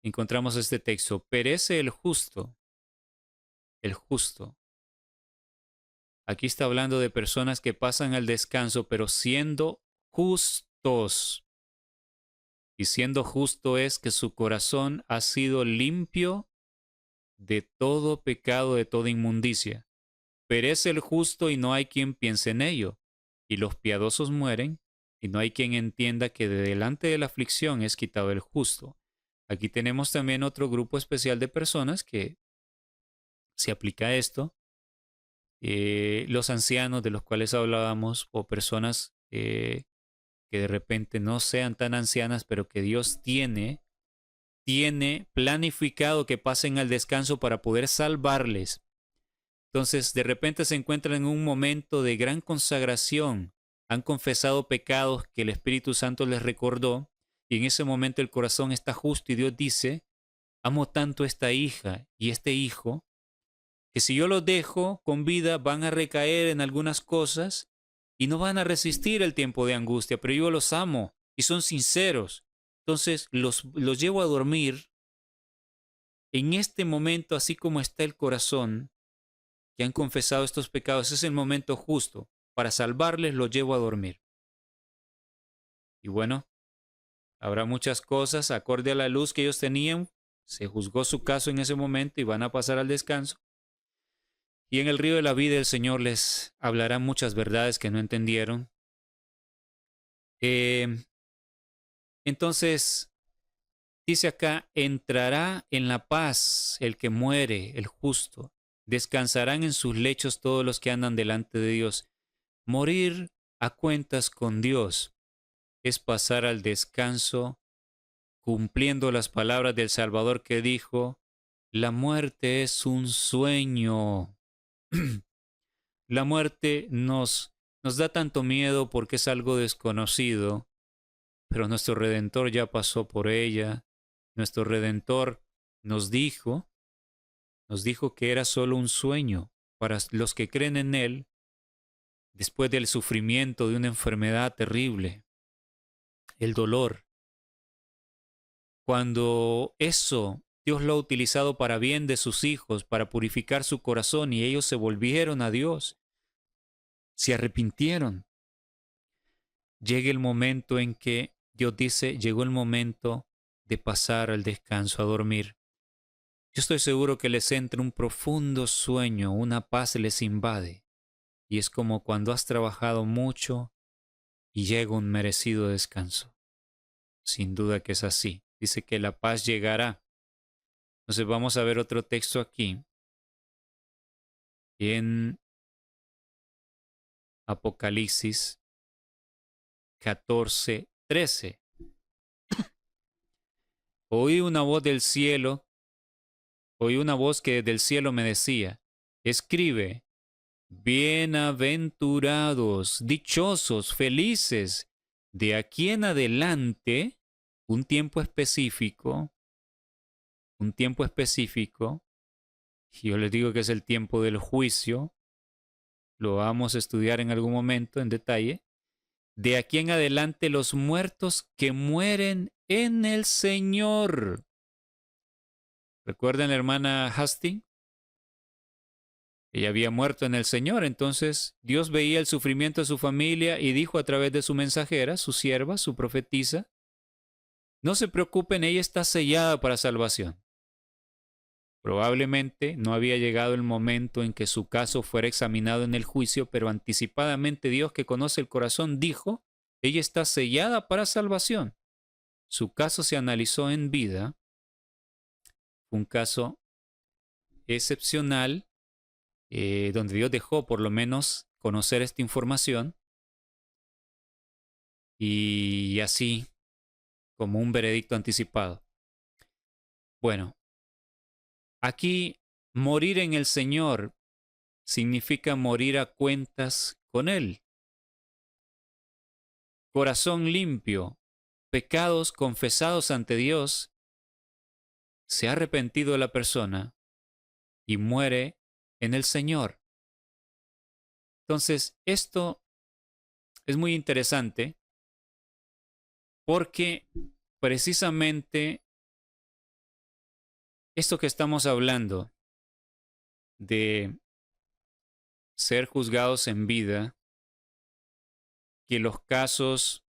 encontramos este texto. Perece el justo, el justo. Aquí está hablando de personas que pasan al descanso, pero siendo justos. Y siendo justo es que su corazón ha sido limpio de todo pecado, de toda inmundicia. Perece el justo y no hay quien piense en ello. Y los piadosos mueren y no hay quien entienda que de delante de la aflicción es quitado el justo. Aquí tenemos también otro grupo especial de personas que se aplica a esto. Los ancianos de los cuales hablábamos o personas que de repente no sean tan ancianas, pero que Dios tiene planificado que pasen al descanso para poder salvarles. Entonces, de repente se encuentran en un momento de gran consagración. Han confesado pecados que el Espíritu Santo les recordó y en ese momento el corazón está justo y Dios dice, amo tanto a esta hija y este hijo, que si yo los dejo con vida van a recaer en algunas cosas y no van a resistir el tiempo de angustia, pero yo los amo y son sinceros. Entonces los llevo a dormir en este momento, así como está el corazón, que han confesado estos pecados, es el momento justo. Para salvarles los llevo a dormir. Y bueno, habrá muchas cosas acorde a la luz que ellos tenían. Se juzgó su caso en ese momento y van a pasar al descanso. Y en el río de la vida el Señor les hablará muchas verdades que no entendieron. Entonces, dice acá, entrará en la paz el que muere, el justo. Descansarán en sus lechos todos los que andan delante de Dios. Morir a cuentas con Dios es pasar al descanso cumpliendo las palabras del Salvador que dijo, la muerte es un sueño. La muerte nos da tanto miedo porque es algo desconocido, pero nuestro Redentor ya pasó por ella. Nuestro Redentor nos dijo que era solo un sueño para los que creen en Él después del sufrimiento de una enfermedad terrible, el dolor. Cuando eso Dios lo ha utilizado para bien de sus hijos, para purificar su corazón y ellos se volvieron a Dios, se arrepintieron. Llega el momento en que Dios dice, llegó el momento de pasar al descanso, a dormir. Yo estoy seguro que les entra un profundo sueño, una paz les invade. Y es como cuando has trabajado mucho y llega un merecido descanso. Sin duda que es así. Dice que la paz llegará. Entonces vamos a ver otro texto aquí. En Apocalipsis 14:13. Oí una voz del cielo, oí una voz que desde el cielo me decía, escribe, bienaventurados, dichosos, felices, de aquí en adelante, un tiempo específico, y yo les digo que es el tiempo del juicio, lo vamos a estudiar en algún momento en detalle, de aquí en adelante los muertos que mueren en el Señor. ¿Recuerdan la hermana Hastings? Ella había muerto en el Señor, entonces Dios veía el sufrimiento de su familia y dijo a través de su mensajera, su sierva, su profetisa, no se preocupen, ella está sellada para salvación. Probablemente no había llegado el momento en que su caso fuera examinado en el juicio, pero anticipadamente Dios, que conoce el corazón, dijo, ella está sellada para salvación. Su caso se analizó en vida, un caso excepcional, donde Dios dejó por lo menos conocer esta información, y así como un veredicto anticipado. Bueno, aquí morir en el Señor significa morir a cuentas con Él. Corazón limpio, pecados confesados ante Dios, se ha arrepentido la persona y muere en el Señor. Entonces, esto es muy interesante porque precisamente esto que estamos hablando de ser juzgados en vida, que los casos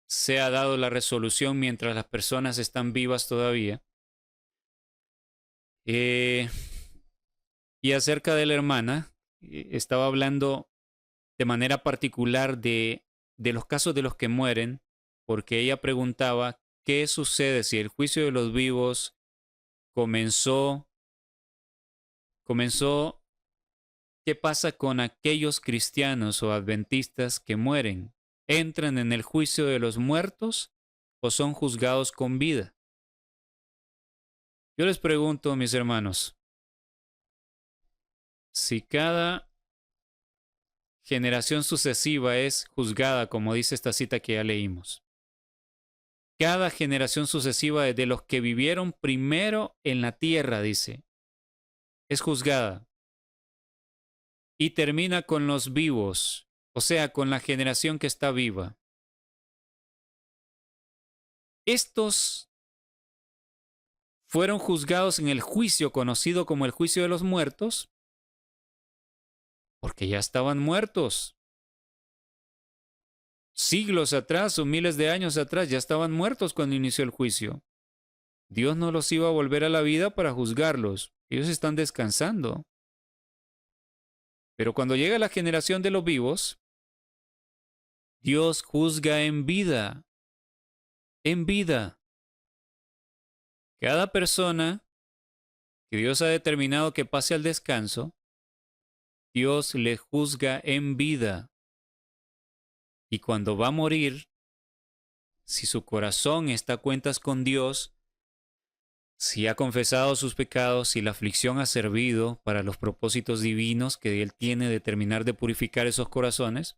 se ha dado la resolución mientras las personas están vivas todavía. Y acerca de la hermana, estaba hablando de manera particular de los casos de los que mueren, porque ella preguntaba qué sucede si el juicio de los vivos comenzó, ¿qué pasa con aquellos cristianos o adventistas que mueren? ¿Entran en el juicio de los muertos o son juzgados con vida? Yo les pregunto, mis hermanos, si cada generación sucesiva es juzgada, como dice esta cita que ya leímos, cada generación sucesiva de los que vivieron primero en la tierra, dice, es juzgada y termina con los vivos, o sea, con la generación que está viva. Estos fueron juzgados en el juicio conocido como el juicio de los muertos, porque ya estaban muertos. Siglos atrás o miles de años atrás ya estaban muertos cuando inició el juicio. Dios no los iba a volver a la vida para juzgarlos. Ellos están descansando. Pero cuando llega la generación de los vivos, Dios juzga en vida. En vida. Cada persona que Dios ha determinado que pase al descanso, Dios le juzga en vida. Y cuando va a morir, si su corazón está a cuentas con Dios, si ha confesado sus pecados, si la aflicción ha servido para los propósitos divinos que Él tiene de terminar de purificar esos corazones,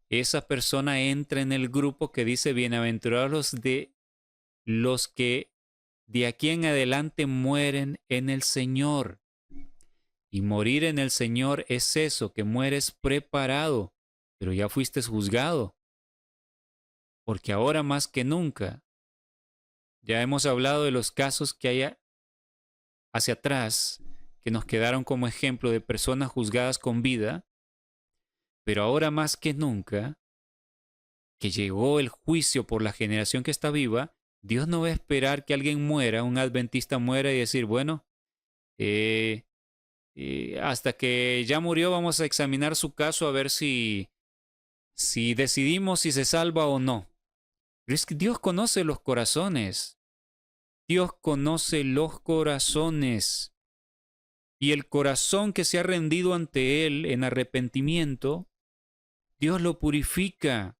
esa persona entra en el grupo que dice bienaventurados de los que de aquí en adelante mueren en el Señor. Y morir en el Señor es eso, que mueres preparado, pero ya fuiste juzgado. Porque ahora más que nunca, ya hemos hablado de los casos que hay hacia atrás, que nos quedaron como ejemplo de personas juzgadas con vida, pero ahora más que nunca, que llegó el juicio por la generación que está viva, Dios no va a esperar que alguien muera, un adventista muera y decir, bueno, hasta que ya murió vamos a examinar su caso a ver si decidimos si se salva o no. Pero es que Dios conoce los corazones. Dios conoce los corazones. Y el corazón que se ha rendido ante Él en arrepentimiento, Dios lo purifica.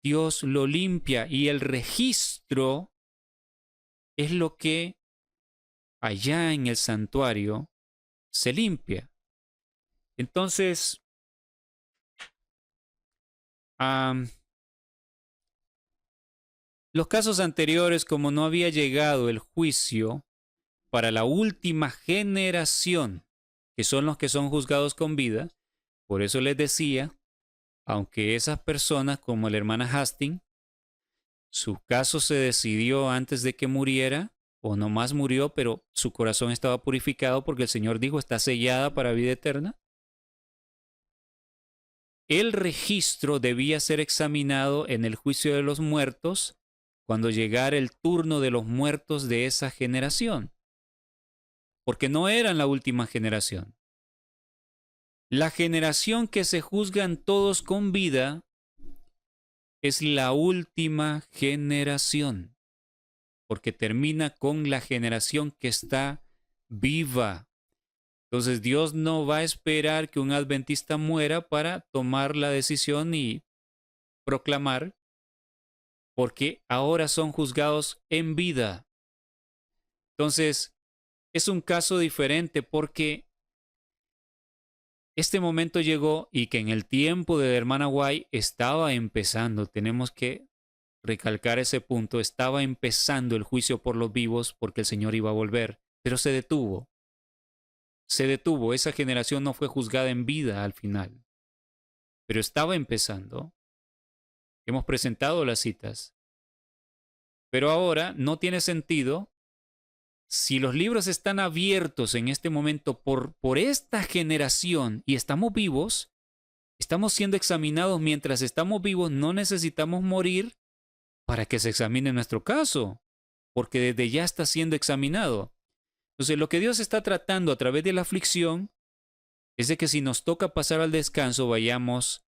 Dios lo limpia. Y el registro es lo que allá en el santuario se limpia. Entonces, los casos anteriores, como no había llegado el juicio para la última generación, que son los que son juzgados con vida, por eso les decía, aunque esas personas, como la hermana Hastings, su caso se decidió antes de que muriera, o no más murió, pero su corazón estaba purificado porque el Señor dijo, está sellada para vida eterna. El registro debía ser examinado en el juicio de los muertos cuando llegara el turno de los muertos de esa generación, porque no eran la última generación. La generación que se juzgan todos con vida es la última generación, porque termina con la generación que está viva. Entonces Dios no va a esperar que un adventista muera para tomar la decisión y proclamar, porque ahora son juzgados en vida. Entonces, es un caso diferente porque este momento llegó y que en el tiempo de la hermana White estaba empezando, tenemos que recalcar ese punto, estaba empezando el juicio por los vivos porque el Señor iba a volver, pero se detuvo. Se detuvo, esa generación no fue juzgada en vida al final, pero estaba empezando. Hemos presentado las citas. Pero ahora no tiene sentido. Si los libros están abiertos en este momento por esta generación y estamos vivos, estamos siendo examinados mientras estamos vivos, no necesitamos morir para que se examine nuestro caso, porque desde ya está siendo examinado. Entonces, lo que Dios está tratando a través de la aflicción es de que si nos toca pasar al descanso, vayamos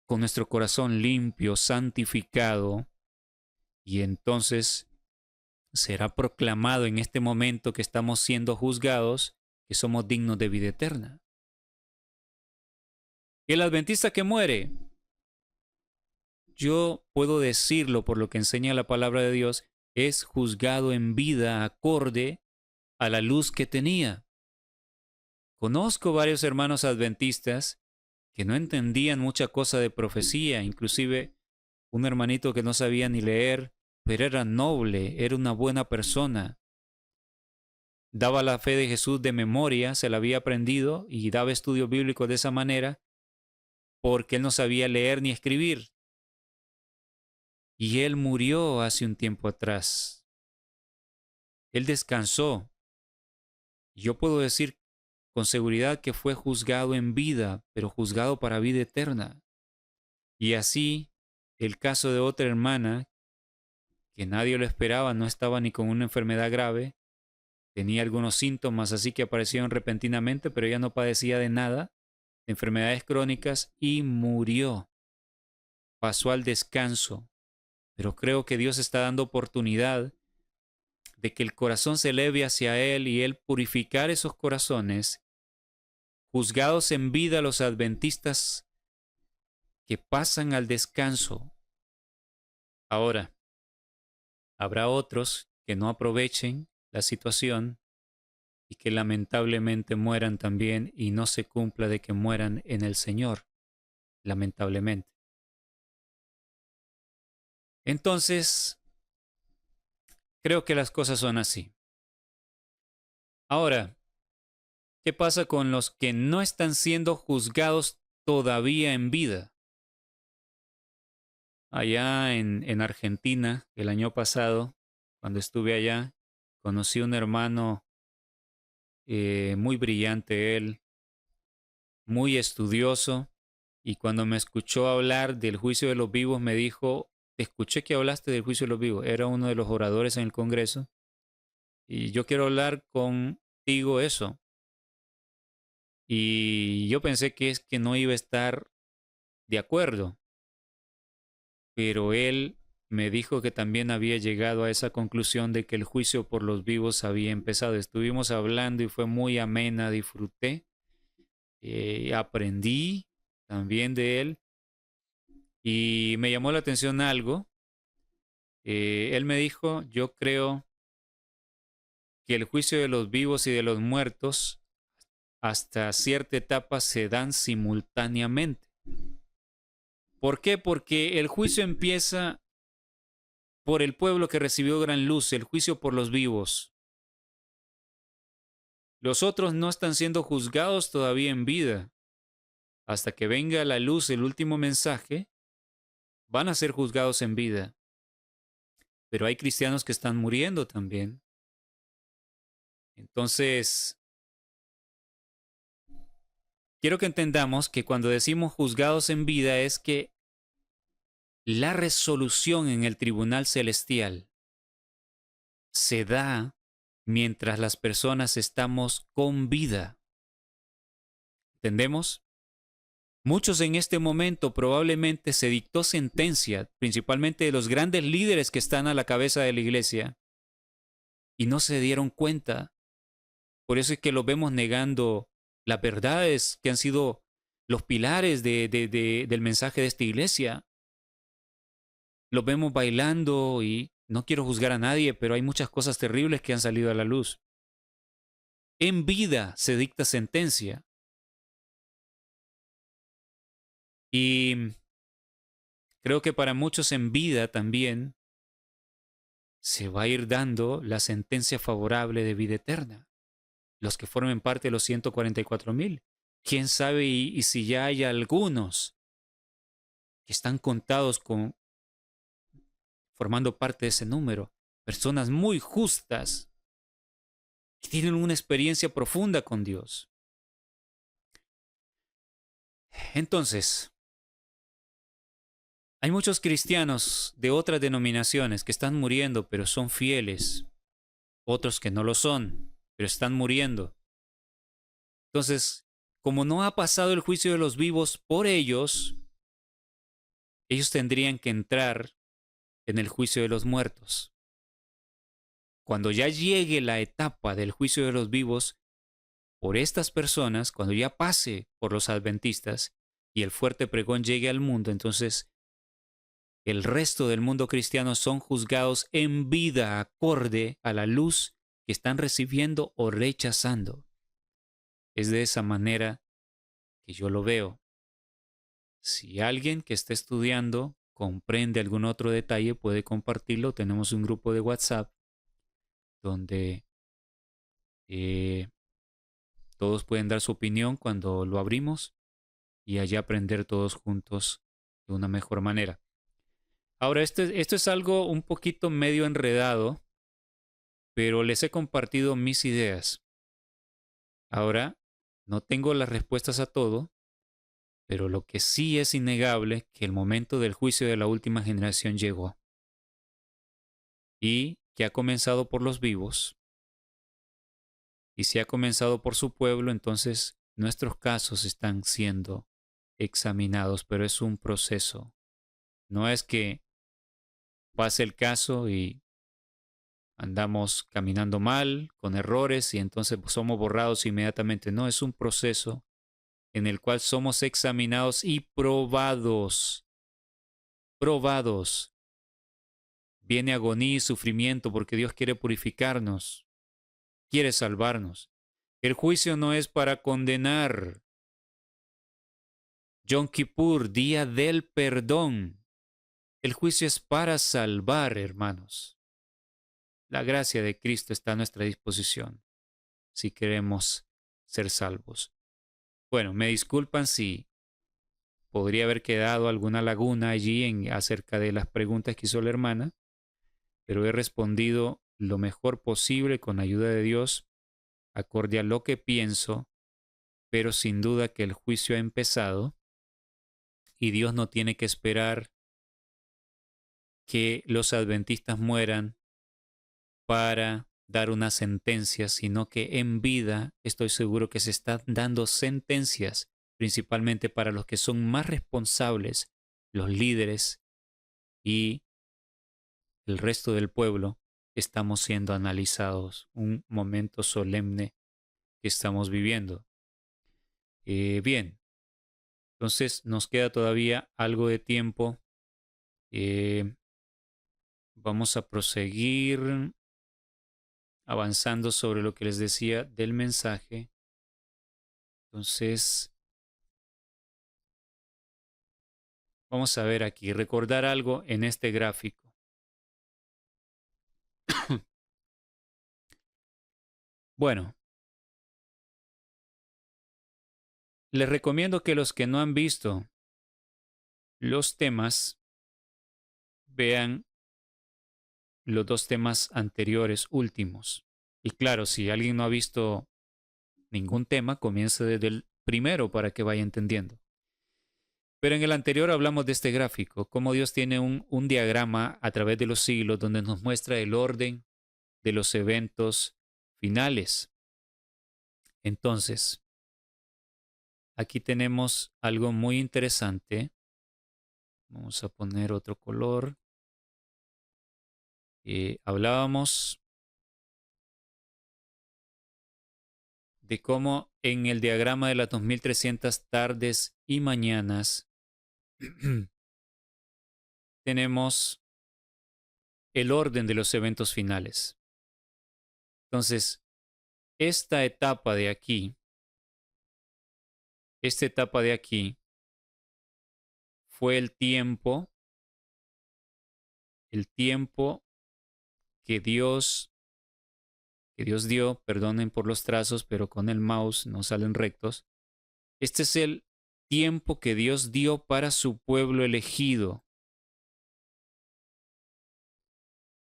con nuestro corazón limpio, santificado, y entonces será proclamado en este momento que estamos siendo juzgados, que somos dignos de vida eterna. El adventista que muere, yo puedo decirlo por lo que enseña la palabra de Dios, es juzgado en vida acorde a la luz que tenía. Conozco varios hermanos adventistas que no entendían mucha cosa de profecía, inclusive un hermanito que no sabía ni leer, pero era noble, era una buena persona. Daba la fe de Jesús de memoria, se la había aprendido y daba estudios bíblicos de esa manera porque él no sabía leer ni escribir. Y él murió hace un tiempo atrás. Él descansó. Yo puedo decir con seguridad que fue juzgado en vida, pero juzgado para vida eterna. Y así, el caso de otra hermana, que nadie lo esperaba, no estaba ni con una enfermedad grave, tenía algunos síntomas así que aparecieron repentinamente, pero ella no padecía de nada, de enfermedades crónicas, y murió. Pasó al descanso. Pero creo que Dios está dando oportunidad de que el corazón se eleve hacia Él y Él purificar esos corazones, juzgados en vida los adventistas que pasan al descanso. Ahora, habrá otros que no aprovechen la situación y que lamentablemente mueran también y no se cumpla de que mueran en el Señor, lamentablemente. Entonces, creo que las cosas son así. Ahora, ¿qué pasa con los que no están siendo juzgados todavía en vida? Allá en Argentina, el año pasado, cuando estuve allá, conocí a un hermano muy brillante, él, muy estudioso, y cuando me escuchó hablar del juicio de los vivos, me dijo, escuché que hablaste del juicio de los vivos. Era uno de los oradores en el Congreso, y yo quiero hablar contigo eso. Y yo pensé que es que no iba a estar de acuerdo, pero él me dijo que también había llegado a esa conclusión de que el juicio por los vivos había empezado. Estuvimos hablando y fue muy amena, disfruté, aprendí también de él y me llamó la atención algo. Él me dijo, yo creo que el juicio de los vivos y de los muertos hasta cierta etapa se dan simultáneamente. ¿Por qué? Porque el juicio empieza por el pueblo que recibió gran luz, el juicio por los vivos. Los otros no están siendo juzgados todavía en vida. Hasta que venga a la luz el último mensaje, van a ser juzgados en vida. Pero hay cristianos que están muriendo también. Entonces, quiero que entendamos que cuando decimos juzgados en vida es que la resolución en el tribunal celestial se da mientras las personas estamos con vida. ¿Entendemos? Muchos en este momento probablemente se dictó sentencia, principalmente de los grandes líderes que están a la cabeza de la iglesia, y no se dieron cuenta. Por eso es que los vemos negando las verdades que han sido los pilares del mensaje de esta iglesia. los vemos bailando y no quiero juzgar a nadie, pero hay muchas cosas terribles que han salido a la luz. En vida se dicta sentencia. Y creo que para muchos en vida también se va a ir dando la sentencia favorable de vida eterna. Los que formen parte de los 144,000. ¿Quién sabe y si ya hay algunos que están contados formando parte de ese número? Personas muy justas que tienen una experiencia profunda con Dios. Entonces, hay muchos cristianos de otras denominaciones que están muriendo, pero son fieles. Otros que no lo son, pero están muriendo. Entonces, como no ha pasado el juicio de los vivos por ellos tendrían que entrar en el juicio de los muertos. Cuando ya llegue la etapa del juicio de los vivos por estas personas, cuando ya pase por los adventistas y el fuerte pregón llegue al mundo, entonces el resto del mundo cristiano son juzgados en vida acorde a la luz que están recibiendo o rechazando. Es de esa manera que yo lo veo. Si alguien que está estudiando comprende algún otro detalle, puede compartirlo. Tenemos un grupo de WhatsApp donde todos pueden dar su opinión cuando lo abrimos y allá aprender todos juntos de una mejor manera. Ahora, esto es algo un poquito medio enredado, pero les he compartido mis ideas. Ahora, no tengo las respuestas a todo, pero lo que sí es innegable que el momento del juicio de la última generación llegó y que ha comenzado por los vivos. Y si ha comenzado por su pueblo, entonces nuestros casos están siendo examinados, pero es un proceso. No es que pase el caso y andamos caminando mal, con errores, y entonces somos borrados inmediatamente. No, es un proceso en el cual somos examinados y probados. Probados. Viene agonía y sufrimiento porque Dios quiere purificarnos, quiere salvarnos. El juicio no es para condenar. Yom Kippur, día del perdón. El juicio es para salvar, hermanos. La gracia de Cristo está a nuestra disposición si queremos ser salvos. Bueno, me disculpan si podría haber quedado alguna laguna allí acerca de las preguntas que hizo la hermana, pero he respondido lo mejor posible con ayuda de Dios, acorde a lo que pienso, pero sin duda que el juicio ha empezado y Dios no tiene que esperar que los adventistas mueran para dar una sentencia, sino que en vida estoy seguro que se están dando sentencias, principalmente para los que son más responsables, los líderes y el resto del pueblo. Estamos siendo analizados, un momento solemne que estamos viviendo. Bien, entonces nos queda todavía algo de tiempo. Vamos a proseguir avanzando sobre lo que les decía del mensaje. Entonces, vamos a ver aquí, recordar algo en este gráfico. Bueno, les recomiendo que los que no han visto los temas vean los dos temas anteriores últimos. Y claro, si alguien no ha visto ningún tema, comience desde el primero para que vaya entendiendo. Pero en el anterior hablamos de este gráfico, cómo Dios tiene un diagrama a través de los siglos donde nos muestra el orden de los eventos finales. Entonces, aquí tenemos algo muy interesante. Vamos a poner otro color. Hablábamos de cómo en el diagrama de las 2300 tardes y mañanas tenemos el orden de los eventos finales. Entonces, esta etapa de aquí fue el tiempo que Dios dio, perdonen por los trazos, pero con el mouse no salen rectos. Este es el tiempo que Dios dio para su pueblo elegido.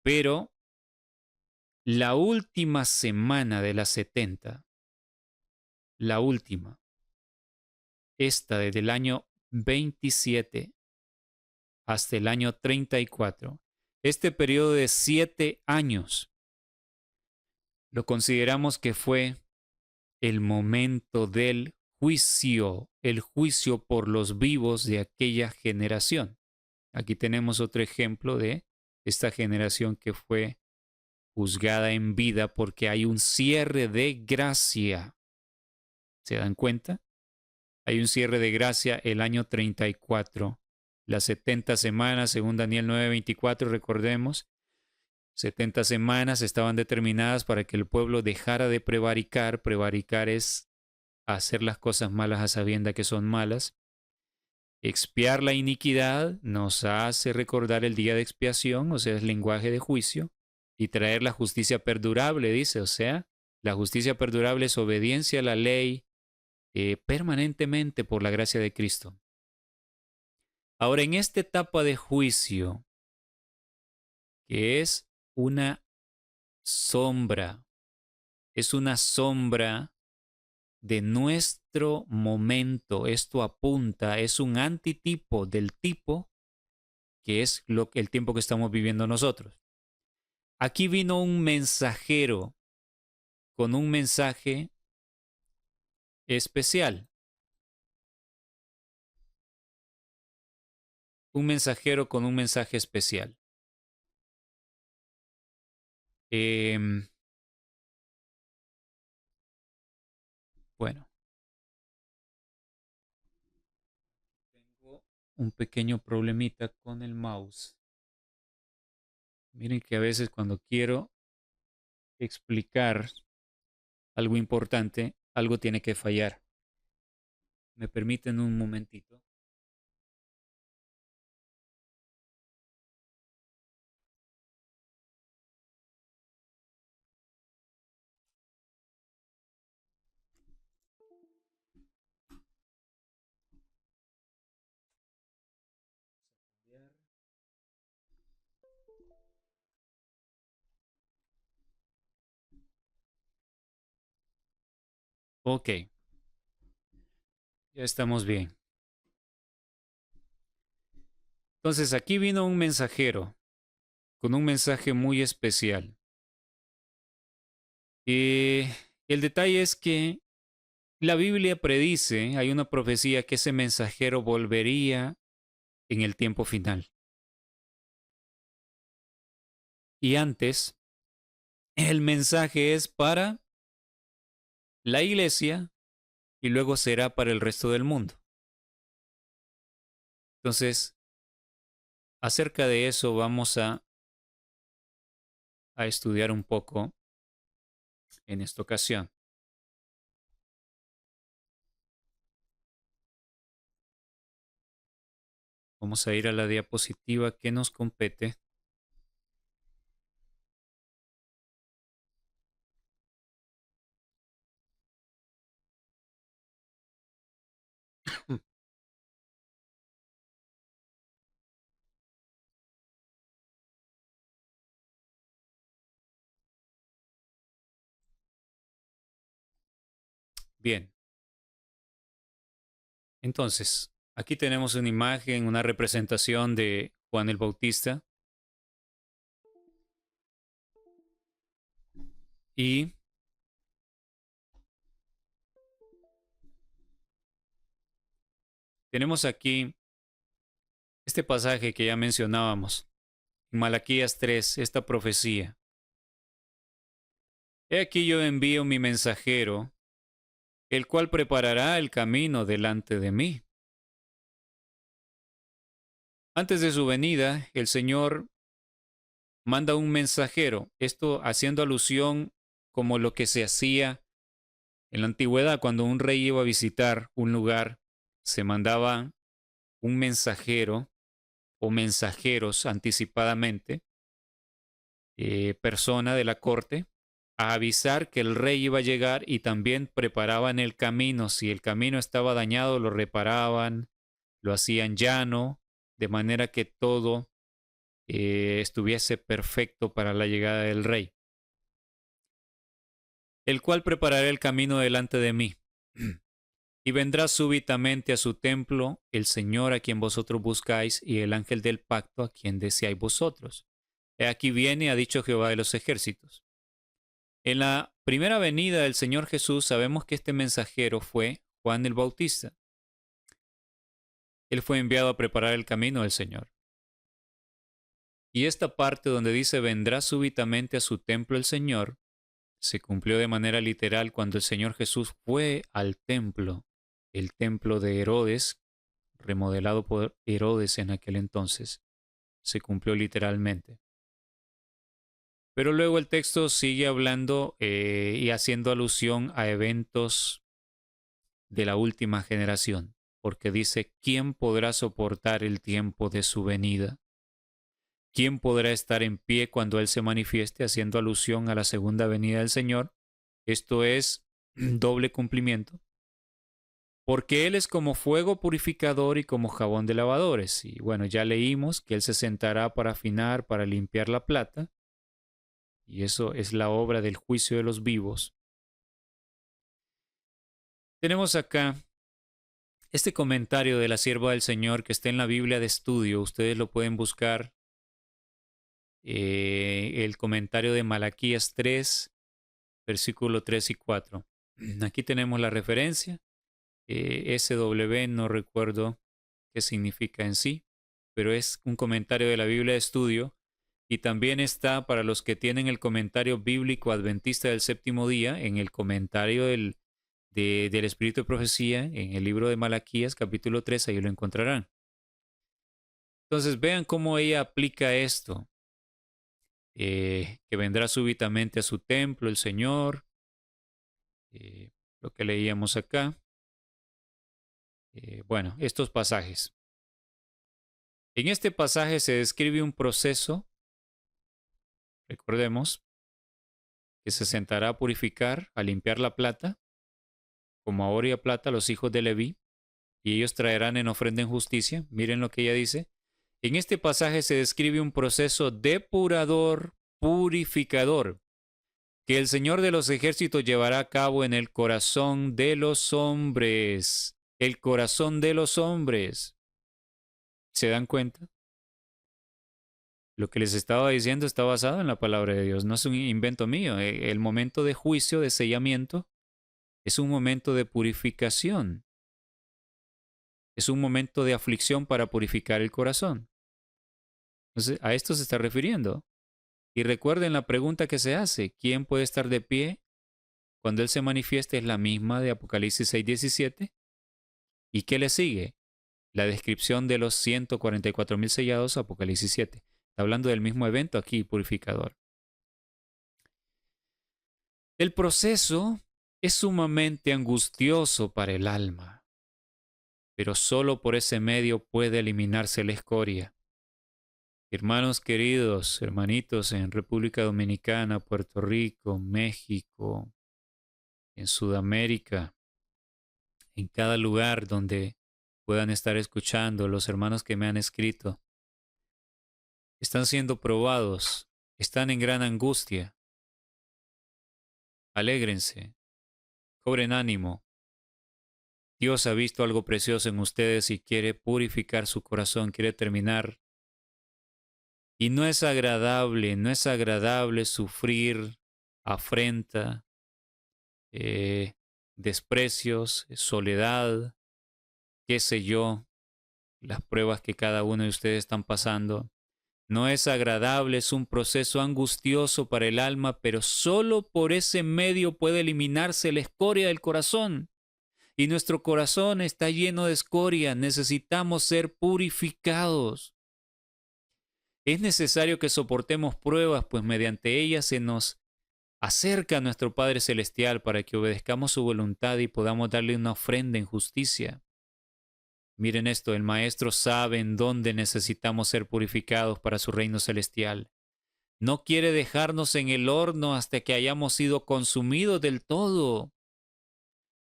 Pero la última semana de las 70, la última, esta desde el año 27 hasta el año 34, este periodo de 7 años, lo consideramos que fue el momento del juicio, el juicio por los vivos de aquella generación. Aquí tenemos otro ejemplo de esta generación que fue juzgada en vida porque hay un cierre de gracia. ¿Se dan cuenta? Hay un cierre de gracia el año 34. Las 70 semanas, según Daniel 9:24, recordemos, 70 semanas estaban determinadas para que el pueblo dejara de prevaricar. Prevaricar es hacer las cosas malas a sabienda que son malas. Expiar la iniquidad nos hace recordar el día de expiación, o sea, es lenguaje de juicio, y traer la justicia perdurable, dice, o sea, la justicia perdurable es obediencia a la ley permanentemente por la gracia de Cristo. Ahora, en esta etapa de juicio, que es una sombra de nuestro momento. Esto apunta, es un antitipo del tipo que es el tiempo que estamos viviendo nosotros. Aquí vino un mensajero con un mensaje especial. Un mensajero con un mensaje especial. Bueno. Tengo un pequeño problemita con el mouse. Miren que a veces cuando quiero explicar algo importante, algo tiene que fallar. ¿Me permiten un momentito? Ok, ya estamos bien. Entonces aquí vino un mensajero con un mensaje muy especial. El detalle es que la Biblia predice, hay una profecía que ese mensajero volvería en el tiempo final. Y antes, el mensaje es para la iglesia y luego será para el resto del mundo. Entonces, acerca de eso vamos a estudiar un poco en esta ocasión. Vamos a ir a la diapositiva que nos compete. Bien. Entonces, aquí tenemos una imagen, una representación de Juan el Bautista. Y tenemos aquí este pasaje que ya mencionábamos, en Malaquías 3, esta profecía. He aquí yo envío mi mensajero, el cual preparará el camino delante de mí. Antes de su venida, el Señor manda un mensajero, esto haciendo alusión como lo que se hacía en la antigüedad cuando un rey iba a visitar un lugar, se mandaba un mensajero o mensajeros anticipadamente, persona de la corte, a avisar que el rey iba a llegar y también preparaban el camino. Si el camino estaba dañado, lo reparaban, lo hacían llano, de manera que todo estuviese perfecto para la llegada del rey, el cual preparará el camino delante de mí. Y vendrá súbitamente a su templo el Señor a quien vosotros buscáis y el ángel del pacto a quien deseáis vosotros. He aquí viene, ha dicho Jehová de los ejércitos. En la primera venida del Señor Jesús sabemos que este mensajero fue Juan el Bautista. Él fue enviado a preparar el camino del Señor. Y esta parte donde dice vendrá súbitamente a su templo el Señor, se cumplió de manera literal cuando el Señor Jesús fue al templo, el templo de Herodes, remodelado por Herodes en aquel entonces. Se cumplió literalmente. Pero luego el texto sigue hablando y haciendo alusión a eventos de la última generación, porque dice, ¿quién podrá soportar el tiempo de su venida? ¿Quién podrá estar en pie cuando Él se manifieste, haciendo alusión a la segunda venida del Señor? Esto es doble cumplimiento, porque Él es como fuego purificador y como jabón de lavadores. Y bueno, ya leímos que Él se sentará para afinar, para limpiar la plata, y eso es la obra del juicio de los vivos. Tenemos acá este comentario de la sierva del Señor que está en la Biblia de estudio. Ustedes lo pueden buscar. El comentario de Malaquías 3, versículo 3 y 4. Aquí tenemos la referencia. SW no recuerdo qué significa en sí, pero es un comentario de la Biblia de estudio. Y también está para los que tienen el comentario bíblico adventista del séptimo día, en el comentario del Espíritu de Profecía, en el libro de Malaquías, capítulo 3, ahí lo encontrarán. Entonces vean cómo ella aplica esto, que vendrá súbitamente a su templo el Señor, lo que leíamos acá. Bueno, estos pasajes. En este pasaje se describe un proceso, recordemos, que se sentará a purificar, a limpiar la plata, como a oro y a plata los hijos de Leví, y ellos traerán en ofrenda en justicia. Miren lo que ella dice. En este pasaje se describe un proceso depurador, purificador, que el Señor de los ejércitos llevará a cabo en el corazón de los hombres. El corazón de los hombres. ¿Se dan cuenta? Lo que les estaba diciendo está basado en la palabra de Dios, no es un invento mío. El momento de juicio, de sellamiento, es un momento de purificación. Es un momento de aflicción para purificar el corazón. Entonces, a esto se está refiriendo. Y recuerden la pregunta que se hace, ¿quién puede estar de pie cuando Él se manifieste? Es la misma de Apocalipsis 6:17. ¿Y qué le sigue? La descripción de los 144,000 sellados, Apocalipsis 7. Está hablando del mismo evento aquí, purificador. El proceso es sumamente angustioso para el alma, pero solo por ese medio puede eliminarse la escoria. Hermanos queridos, hermanitos en República Dominicana, Puerto Rico, México, en Sudamérica, en cada lugar donde puedan estar escuchando, los hermanos que me han escrito, están siendo probados, están en gran angustia. Alégrense, cobren ánimo. Dios ha visto algo precioso en ustedes y quiere purificar su corazón, quiere terminar. Y no es agradable sufrir afrenta, desprecios, soledad, qué sé yo, las pruebas que cada uno de ustedes están pasando. No es agradable, es un proceso angustioso para el alma, pero solo por ese medio puede eliminarse la escoria del corazón. Y nuestro corazón está lleno de escoria, necesitamos ser purificados. Es necesario que soportemos pruebas, pues mediante ellas se nos acerca a nuestro Padre Celestial para que obedezcamos su voluntad y podamos darle una ofrenda en justicia. Miren esto, el Maestro sabe en dónde necesitamos ser purificados para su reino celestial. No quiere dejarnos en el horno hasta que hayamos sido consumidos del todo.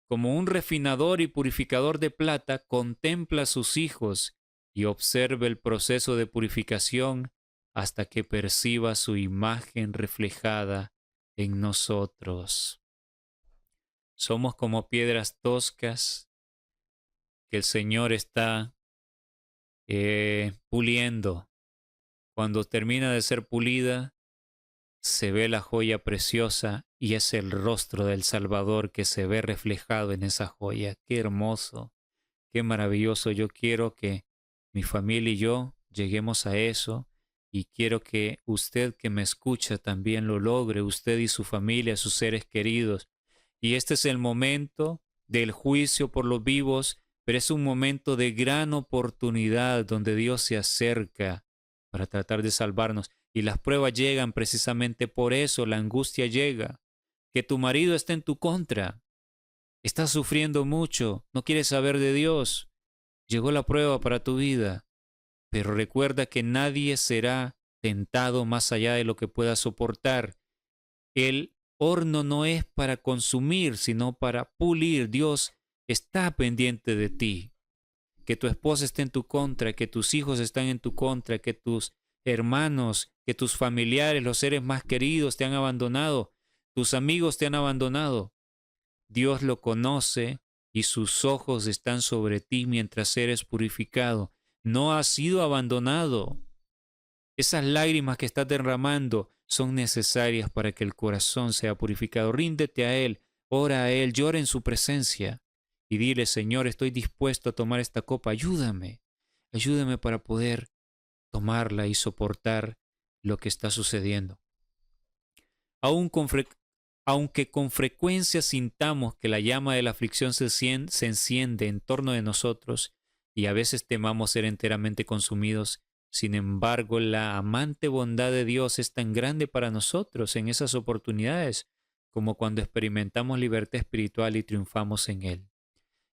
Como un refinador y purificador de plata, contempla a sus hijos y observa el proceso de purificación hasta que perciba su imagen reflejada en nosotros. Somos como piedras toscas que el Señor está puliendo. Cuando termina de ser pulida, se ve la joya preciosa y es el rostro del Salvador que se ve reflejado en esa joya. Qué hermoso, qué maravilloso. Yo quiero que mi familia y yo lleguemos a eso y quiero que usted que me escucha también lo logre, usted y su familia, sus seres queridos. Y este es el momento del juicio por los vivos, pero es un momento de gran oportunidad donde Dios se acerca para tratar de salvarnos. Y las pruebas llegan precisamente por eso, la angustia llega. Que tu marido esté en tu contra, estás sufriendo mucho, no quieres saber de Dios. Llegó la prueba para tu vida, pero recuerda que nadie será tentado más allá de lo que pueda soportar. El horno no es para consumir, sino para pulir. Dios está pendiente de ti. Que tu esposa esté en tu contra, que tus hijos están en tu contra, que tus hermanos, que tus familiares, los seres más queridos te han abandonado, tus amigos te han abandonado. Dios lo conoce y sus ojos están sobre ti mientras eres purificado. No has sido abandonado. Esas lágrimas que estás derramando son necesarias para que el corazón sea purificado. Ríndete a Él, ora a Él, llora en su presencia y dile, Señor, estoy dispuesto a tomar esta copa, ayúdame, ayúdame para poder tomarla y soportar lo que está sucediendo. Aunque con frecuencia sintamos que la llama de la aflicción se enciende en torno de nosotros y a veces temamos ser enteramente consumidos, sin embargo, la amante bondad de Dios es tan grande para nosotros en esas oportunidades como cuando experimentamos libertad espiritual y triunfamos en Él.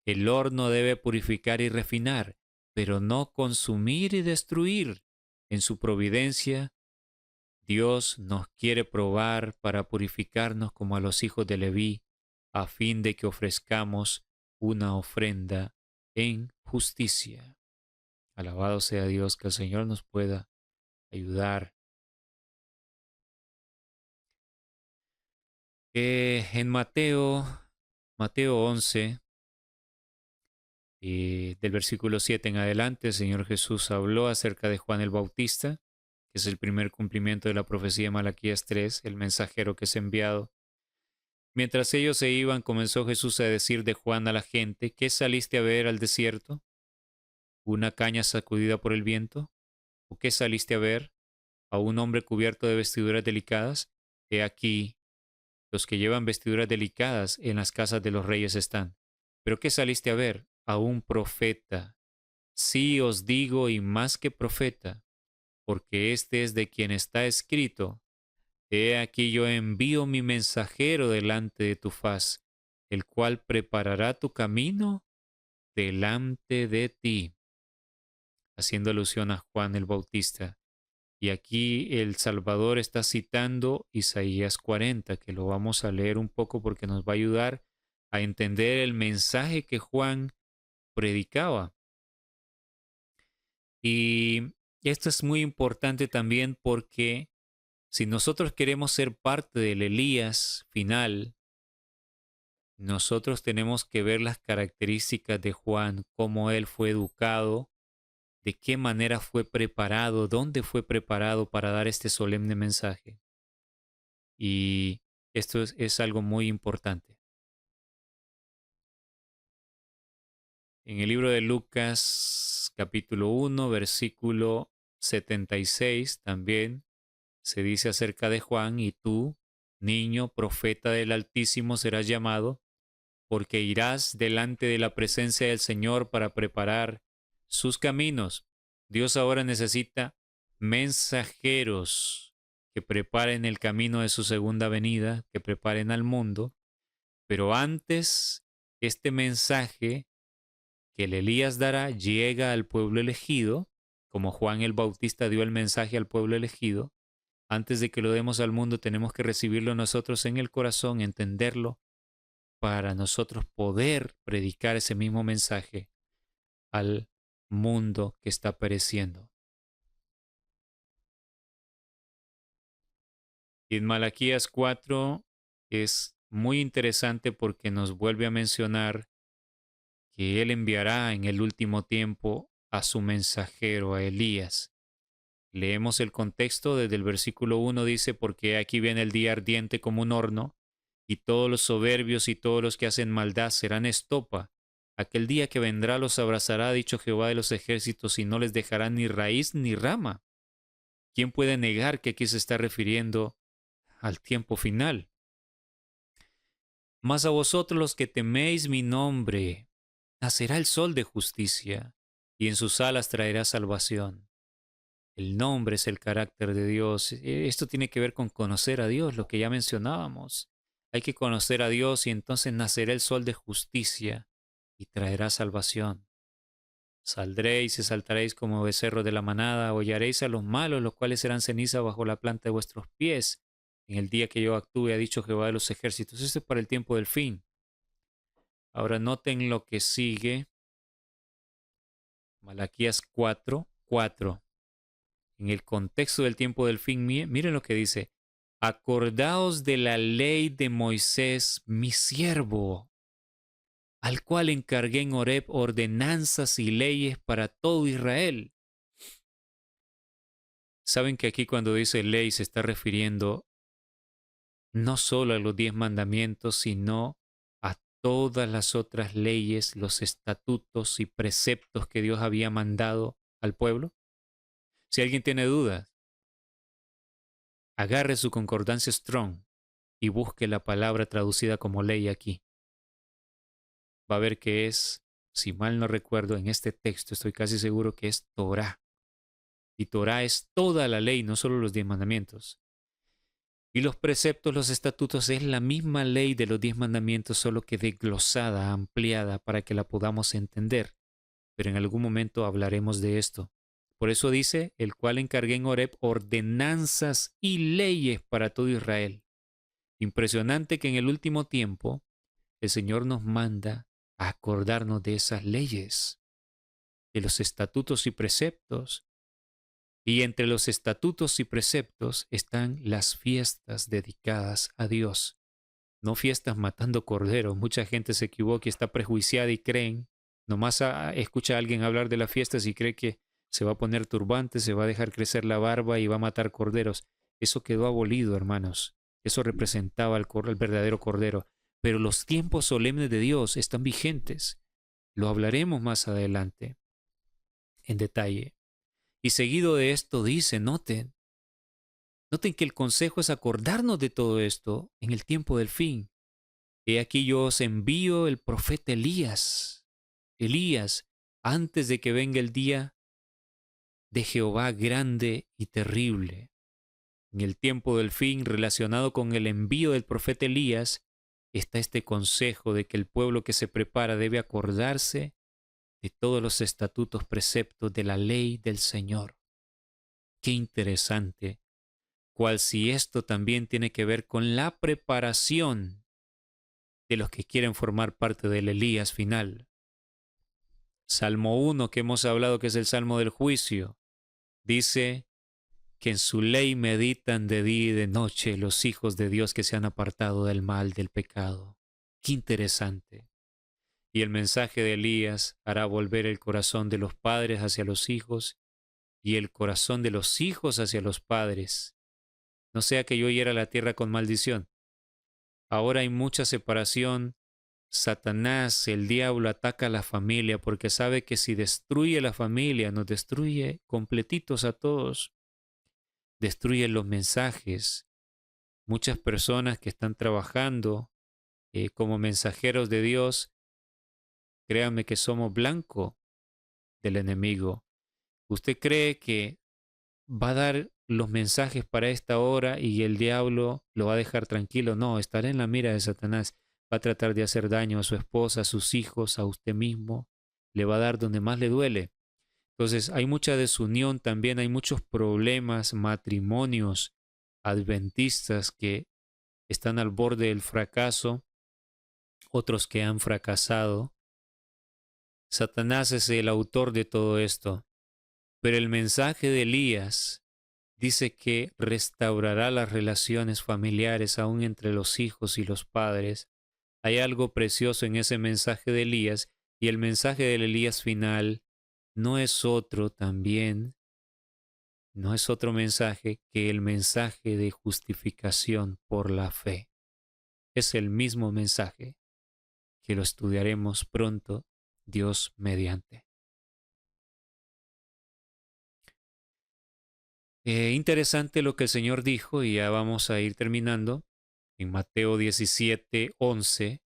El horno debe purificar y refinar, pero no consumir y destruir. En su providencia, Dios nos quiere probar para purificarnos como a los hijos de Leví, a fin de que ofrezcamos una ofrenda en justicia. Alabado sea Dios, que el Señor nos pueda ayudar. En Mateo 11, del versículo 7 en adelante, el Señor Jesús habló acerca de Juan el Bautista, que es el primer cumplimiento de la profecía de Malaquías 3, el mensajero que es enviado. Mientras ellos se iban, comenzó Jesús a decir de Juan a la gente, ¿qué saliste a ver al desierto? ¿Una caña sacudida por el viento? ¿O qué saliste a ver? ¿A un hombre cubierto de vestiduras delicadas? He aquí, los que llevan vestiduras delicadas en las casas de los reyes están. ¿Pero qué saliste a ver? A un profeta. Sí os digo, y más que profeta, porque este es de quien está escrito, he aquí yo envío mi mensajero delante de tu faz, el cual preparará tu camino delante de ti. Haciendo alusión a Juan el Bautista. Y aquí el Salvador está citando Isaías 40, que lo vamos a leer un poco porque nos va a ayudar a entender el mensaje que Juan predicaba. Y esto es muy importante también porque si nosotros queremos ser parte del Elías final, nosotros tenemos que ver las características de Juan, cómo él fue educado, de qué manera fue preparado, dónde fue preparado para dar este solemne mensaje. Y esto es algo muy importante. En el libro de Lucas, capítulo 1, versículo 76, también se dice acerca de Juan, y tú, niño, profeta del Altísimo, serás llamado, porque irás delante de la presencia del Señor para preparar sus caminos. Dios ahora necesita mensajeros que preparen el camino de su segunda venida, que preparen al mundo, pero antes este mensaje que el Elías dará llega al pueblo elegido, como Juan el Bautista dio el mensaje al pueblo elegido. Antes de que lo demos al mundo, tenemos que recibirlo nosotros en el corazón, entenderlo, para nosotros poder predicar ese mismo mensaje al mundo que está pereciendo. Y en Malaquías 4 es muy interesante porque nos vuelve a mencionar que Él enviará en el último tiempo a su mensajero, a Elías. Leemos el contexto desde el versículo 1, dice, porque aquí viene el día ardiente como un horno, y todos los soberbios y todos los que hacen maldad serán estopa. Aquel día que vendrá los abrazará, ha dicho Jehová de los ejércitos, y no les dejará ni raíz ni rama. ¿Quién puede negar que aquí se está refiriendo al tiempo final? Mas a vosotros los que teméis mi nombre, nacerá el sol de justicia, y en sus alas traerá salvación. El nombre es el carácter de Dios. Esto tiene que ver con conocer a Dios, lo que ya mencionábamos. Hay que conocer a Dios y entonces nacerá el sol de justicia y traerá salvación. Saldréis y saltaréis como becerros de la manada, hollaréis a los malos, los cuales serán ceniza bajo la planta de vuestros pies. En el día que yo actúe, ha dicho Jehová de los ejércitos. Esto es para el tiempo del fin. Ahora noten lo que sigue. Malaquías 4:4. En el contexto del tiempo del fin, miren lo que dice. Acordaos de la ley de Moisés, mi siervo, al cual encargué en Horeb ordenanzas y leyes para todo Israel. Saben que aquí cuando dice ley se está refiriendo no solo a los 10 mandamientos, sino a todas las otras leyes, los estatutos y preceptos que Dios había mandado al pueblo. Si alguien tiene dudas, agarre su concordancia Strong y busque la palabra traducida como ley aquí. Va a ver que es, si mal no recuerdo, en este texto estoy casi seguro que es Torah. Y Torah es toda la ley, no solo los 10 mandamientos. Y los preceptos, los estatutos, es la misma ley de los 10 mandamientos, solo que desglosada, ampliada, para que la podamos entender. Pero en algún momento hablaremos de esto. Por eso dice, el cual encargué en Horeb ordenanzas y leyes para todo Israel. Impresionante que en el último tiempo el Señor nos manda a acordarnos de esas leyes, de los estatutos y preceptos. Y entre los estatutos y preceptos están las fiestas dedicadas a Dios. No fiestas matando corderos. Mucha gente se equivoca y está prejuiciada y creen, nomás escucha a alguien hablar de las fiestas y cree que se va a poner turbante, se va a dejar crecer la barba y va a matar corderos. Eso quedó abolido, hermanos. Eso representaba el verdadero cordero. Pero los tiempos solemnes de Dios están vigentes. Lo hablaremos más adelante, en detalle. Y seguido de esto dice, noten que el consejo es acordarnos de todo esto en el tiempo del fin. He aquí yo os envío el profeta Elías. Elías, antes de que venga el día de Jehová grande y terrible. En el tiempo del fin, relacionado con el envío del profeta Elías, está este consejo de que el pueblo que se prepara debe acordarse de todos los estatutos, preceptos de la ley del Señor. Qué interesante, cual si esto también tiene que ver con la preparación de los que quieren formar parte del Elías final. Salmo 1, que hemos hablado que es el Salmo del juicio, dice que en su ley meditan de día y de noche los hijos de Dios que se han apartado del mal, del pecado. Qué interesante. Y el mensaje de Elías hará volver el corazón de los padres hacia los hijos y el corazón de los hijos hacia los padres. No sea que yo hiera la tierra con maldición. Ahora hay mucha separación. Satanás, el diablo, ataca a la familia porque sabe que si destruye la familia, nos destruye completitos a todos. Destruye los mensajes. Muchas personas que están trabajando como mensajeros de Dios, créanme que somos blanco del enemigo. ¿Usted cree que va a dar los mensajes para esta hora y el diablo lo va a dejar tranquilo. No, estará en la mira de Satanás. Va a tratar de hacer daño a su esposa, a sus hijos, a usted mismo. Le va a dar donde más le duele. Entonces hay mucha desunión también, hay muchos problemas, matrimonios adventistas que están al borde del fracaso, otros que han fracasado. Satanás es el autor de todo esto, pero el mensaje de Elías dice que restaurará las relaciones familiares aún entre los hijos y los padres. Hay algo precioso en ese mensaje de Elías, y el mensaje del Elías final no es otro también, no es otro mensaje que el mensaje de justificación por la fe. Es el mismo mensaje que lo estudiaremos pronto, Dios mediante. Interesante lo que el Señor dijo, y ya vamos a ir terminando. En Mateo 17:11,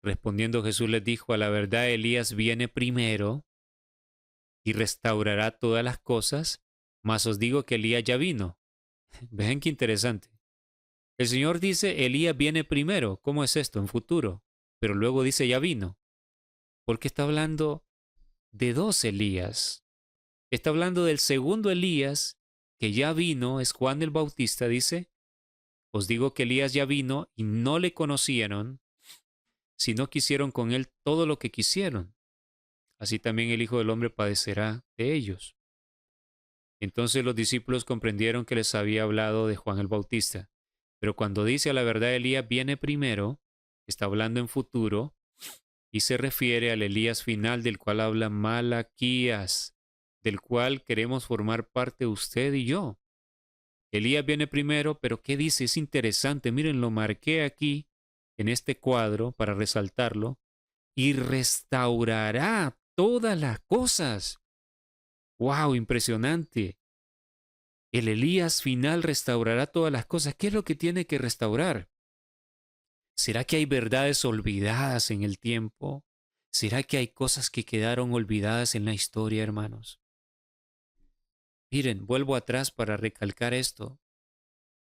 respondiendo Jesús les dijo: a la verdad Elías viene primero y restaurará todas las cosas, mas os digo que Elías ya vino. Vean qué interesante. El Señor dice, Elías viene primero. ¿Cómo es esto? En futuro. Pero luego dice, ya vino. Porque está hablando de dos Elías. Está hablando del segundo Elías, que ya vino, es Juan el Bautista, dice, os digo que Elías ya vino y no le conocieron, sino que hicieron con él todo lo que quisieron. Así también el Hijo del Hombre padecerá de ellos. Entonces los discípulos comprendieron que les había hablado de Juan el Bautista. Pero cuando dice a la verdad Elías viene primero, está hablando en futuro y se refiere al Elías final del cual habla Malaquías, del cual queremos formar parte usted y yo. Elías viene primero, pero ¿qué dice? Es interesante, miren, lo marqué aquí en este cuadro para resaltarlo, y restaurará todas las cosas. ¡Wow! Impresionante. El Elías final restaurará todas las cosas. ¿Qué es lo que tiene que restaurar? ¿Será que hay verdades olvidadas en el tiempo? ¿Será que hay cosas que quedaron olvidadas en la historia, hermanos? Miren, vuelvo atrás para recalcar esto.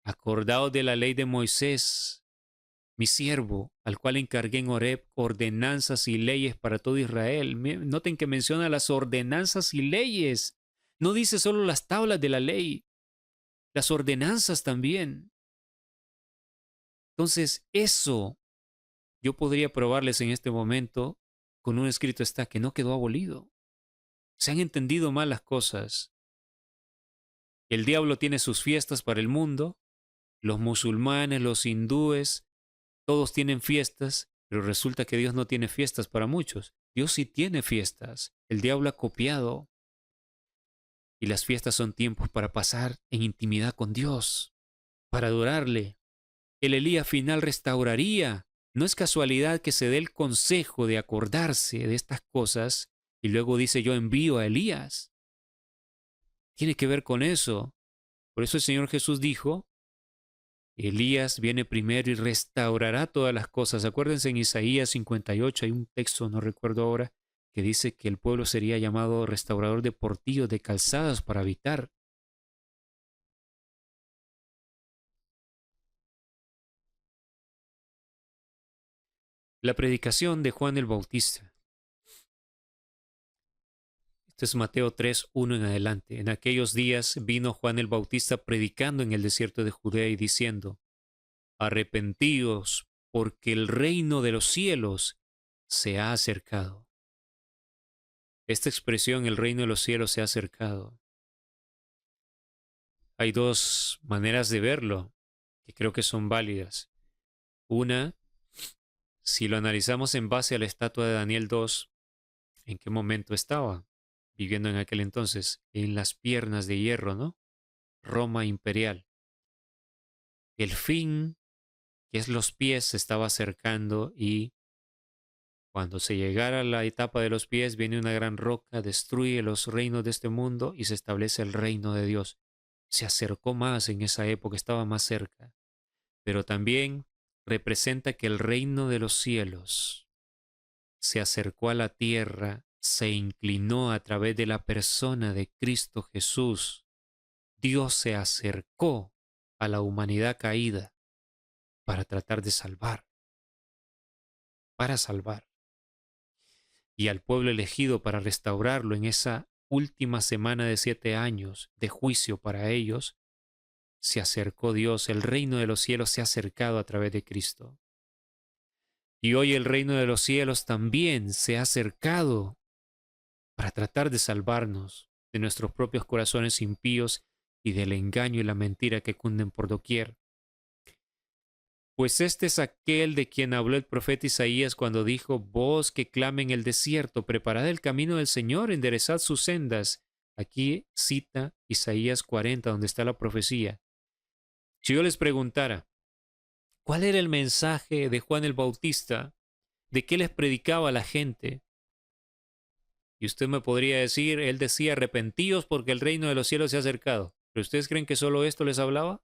Acordaos de la ley de Moisés, mi siervo, al cual encargué en Horeb ordenanzas y leyes para todo Israel. Noten que menciona las ordenanzas y leyes. No dice solo las tablas de la ley, las ordenanzas también. Entonces, eso yo podría probarles en este momento con un escrito está que no quedó abolido. Se han entendido mal las cosas. El diablo tiene sus fiestas para el mundo, los musulmanes, los hindúes, todos tienen fiestas, pero resulta que Dios no tiene fiestas para muchos. Dios sí tiene fiestas. El diablo ha copiado. Y las fiestas son tiempos para pasar en intimidad con Dios, para adorarle. El Elías final restauraría. No es casualidad que se dé el consejo de acordarse de estas cosas y luego dice yo envío a Elías. Tiene que ver con eso. Por eso el Señor Jesús dijo, Elías viene primero y restaurará todas las cosas. Acuérdense en Isaías 58, hay un texto, no recuerdo ahora, que dice que el pueblo sería llamado restaurador de portillos, de calzadas para habitar. La predicación de Juan el Bautista. Esto es Mateo 3, 1 en adelante. En aquellos días vino Juan el Bautista predicando en el desierto de Judea y diciendo, arrepentíos, porque el reino de los cielos se ha acercado. Esta expresión, el reino de los cielos se ha acercado. Hay dos maneras de verlo que creo que son válidas. Una, si lo analizamos en base a la estatua de Daniel 2, ¿en qué momento estaba viviendo en aquel entonces? En las piernas de hierro, ¿no? Roma imperial. El fin, que es los pies, se estaba acercando y cuando se llegara a la etapa de los pies, viene una gran roca, destruye los reinos de este mundo y se establece el reino de Dios. Se acercó más en esa época, estaba más cerca. Pero también representa que el reino de los cielos se acercó a la tierra, se inclinó a través de la persona de Cristo Jesús. Dios se acercó a la humanidad caída para tratar de salvar, para salvar, y al pueblo elegido para restaurarlo en esa última semana de 7 años de juicio para ellos. Se acercó Dios, el reino de los cielos se ha acercado a través de Cristo. Y hoy el reino de los cielos también se ha acercado para tratar de salvarnos de nuestros propios corazones impíos y del engaño y la mentira que cunden por doquier. Pues este es aquel de quien habló el profeta Isaías cuando dijo: voz que clame en el desierto, preparad el camino del Señor, enderezad sus sendas. Aquí cita Isaías 40, donde está la profecía. Si yo les preguntara, ¿cuál era el mensaje de Juan el Bautista? ¿De qué les predicaba a la gente? Y usted me podría decir, él decía: arrepentíos porque el reino de los cielos se ha acercado. ¿Pero ustedes creen que solo esto les hablaba?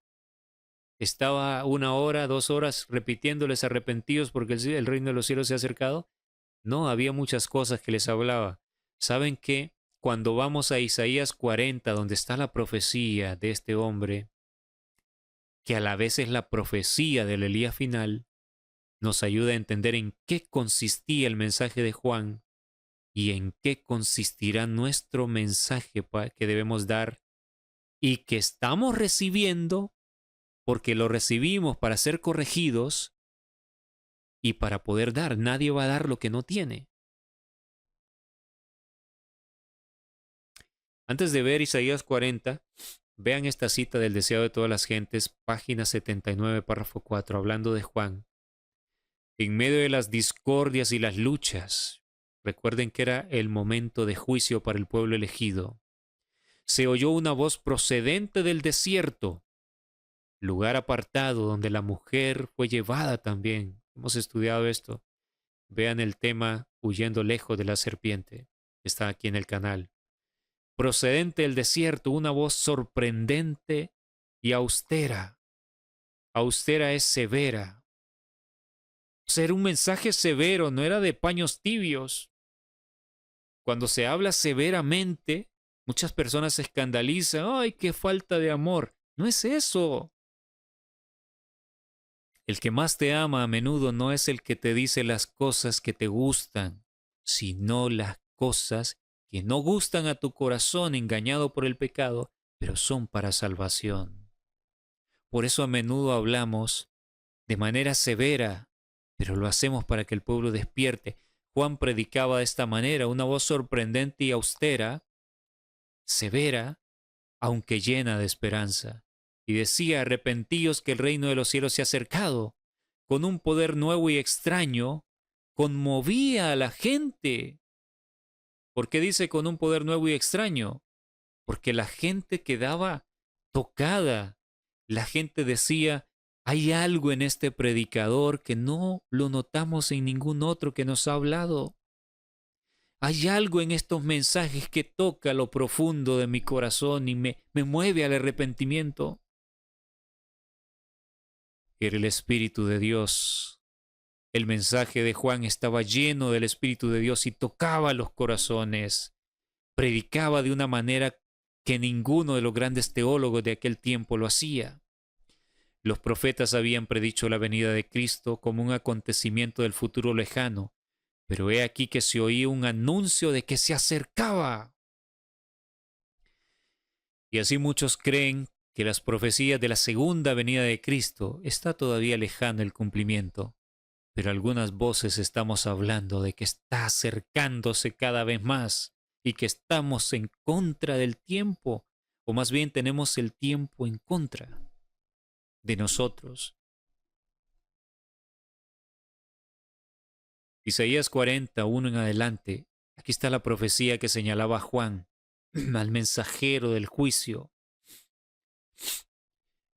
¿Estaba 1 hora, 2 horas repitiéndoles arrepentíos porque el reino de los cielos se ha acercado? No, había muchas cosas que les hablaba. ¿Saben qué? Cuando vamos a Isaías 40, donde está la profecía de este hombre, que a la vez es la profecía del Elías final, nos ayuda a entender en qué consistía el mensaje de Juan y en qué consistirá nuestro mensaje que debemos dar y que estamos recibiendo, porque lo recibimos para ser corregidos y para poder dar. Nadie va a dar lo que no tiene. Antes de ver Isaías 40, vean esta cita del deseado de todas las gentes, página 79, párrafo 4, hablando de Juan. En medio de las discordias y las luchas, recuerden que era el momento de juicio para el pueblo elegido, se oyó una voz procedente del desierto, lugar apartado donde la mujer fue llevada también. Hemos estudiado esto. Vean el tema Huyendo lejos de la serpiente. Está aquí en el canal. Procedente del desierto, una voz sorprendente y austera. Austera es severa. O sea, era un mensaje severo, no era de paños tibios. Cuando se habla severamente, muchas personas se escandalizan. ¡Ay, qué falta de amor! No es eso. El que más te ama a menudo no es el que te dice las cosas que te gustan, sino las cosas que no gustan a tu corazón engañado por el pecado, pero son para salvación. Por eso a menudo hablamos de manera severa, pero lo hacemos para que el pueblo despierte. Juan predicaba de esta manera, una voz sorprendente y austera, severa, aunque llena de esperanza. Y decía: arrepentíos que el reino de los cielos se ha acercado. Con un poder nuevo y extraño, conmovía a la gente. ¿Por qué dice con un poder nuevo y extraño? Porque la gente quedaba tocada. La gente decía: hay algo en este predicador que no lo notamos en ningún otro que nos ha hablado. Hay algo en estos mensajes que toca lo profundo de mi corazón y me mueve al arrepentimiento. Era el Espíritu de Dios. El mensaje de Juan estaba lleno del Espíritu de Dios y tocaba los corazones. Predicaba de una manera que ninguno de los grandes teólogos de aquel tiempo lo hacía. Los profetas habían predicho la venida de Cristo como un acontecimiento del futuro lejano, pero he aquí que se oía un anuncio de que se acercaba. Y así muchos creen que las profecías de la segunda venida de Cristo está todavía lejano el cumplimiento, pero algunas voces estamos hablando de que está acercándose cada vez más y que estamos en contra del tiempo, o más bien tenemos el tiempo en contra de nosotros. Isaías 41 en adelante, aquí está la profecía que señalaba a Juan, al mensajero del juicio.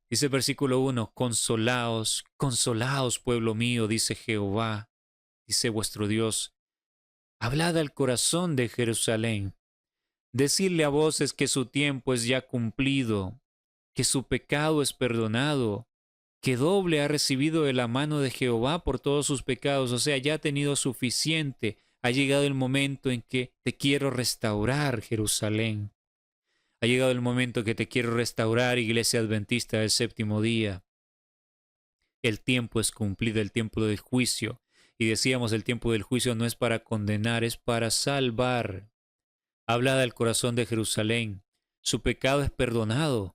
Dice el versículo 1, consolaos, consolaos, pueblo mío, dice Jehová, dice vuestro Dios, hablad al corazón de Jerusalén, decidle a voces que su tiempo es ya cumplido, que su pecado es perdonado, que doble ha recibido de la mano de Jehová por todos sus pecados, o sea, ya ha tenido suficiente, ha llegado el momento en que te quiero restaurar, Jerusalén. Ha llegado el momento que te quiero restaurar, Iglesia Adventista del Séptimo Día. El tiempo es cumplido, el tiempo del juicio. Y decíamos, el tiempo del juicio no es para condenar, es para salvar. Habla del corazón de Jerusalén. Su pecado es perdonado.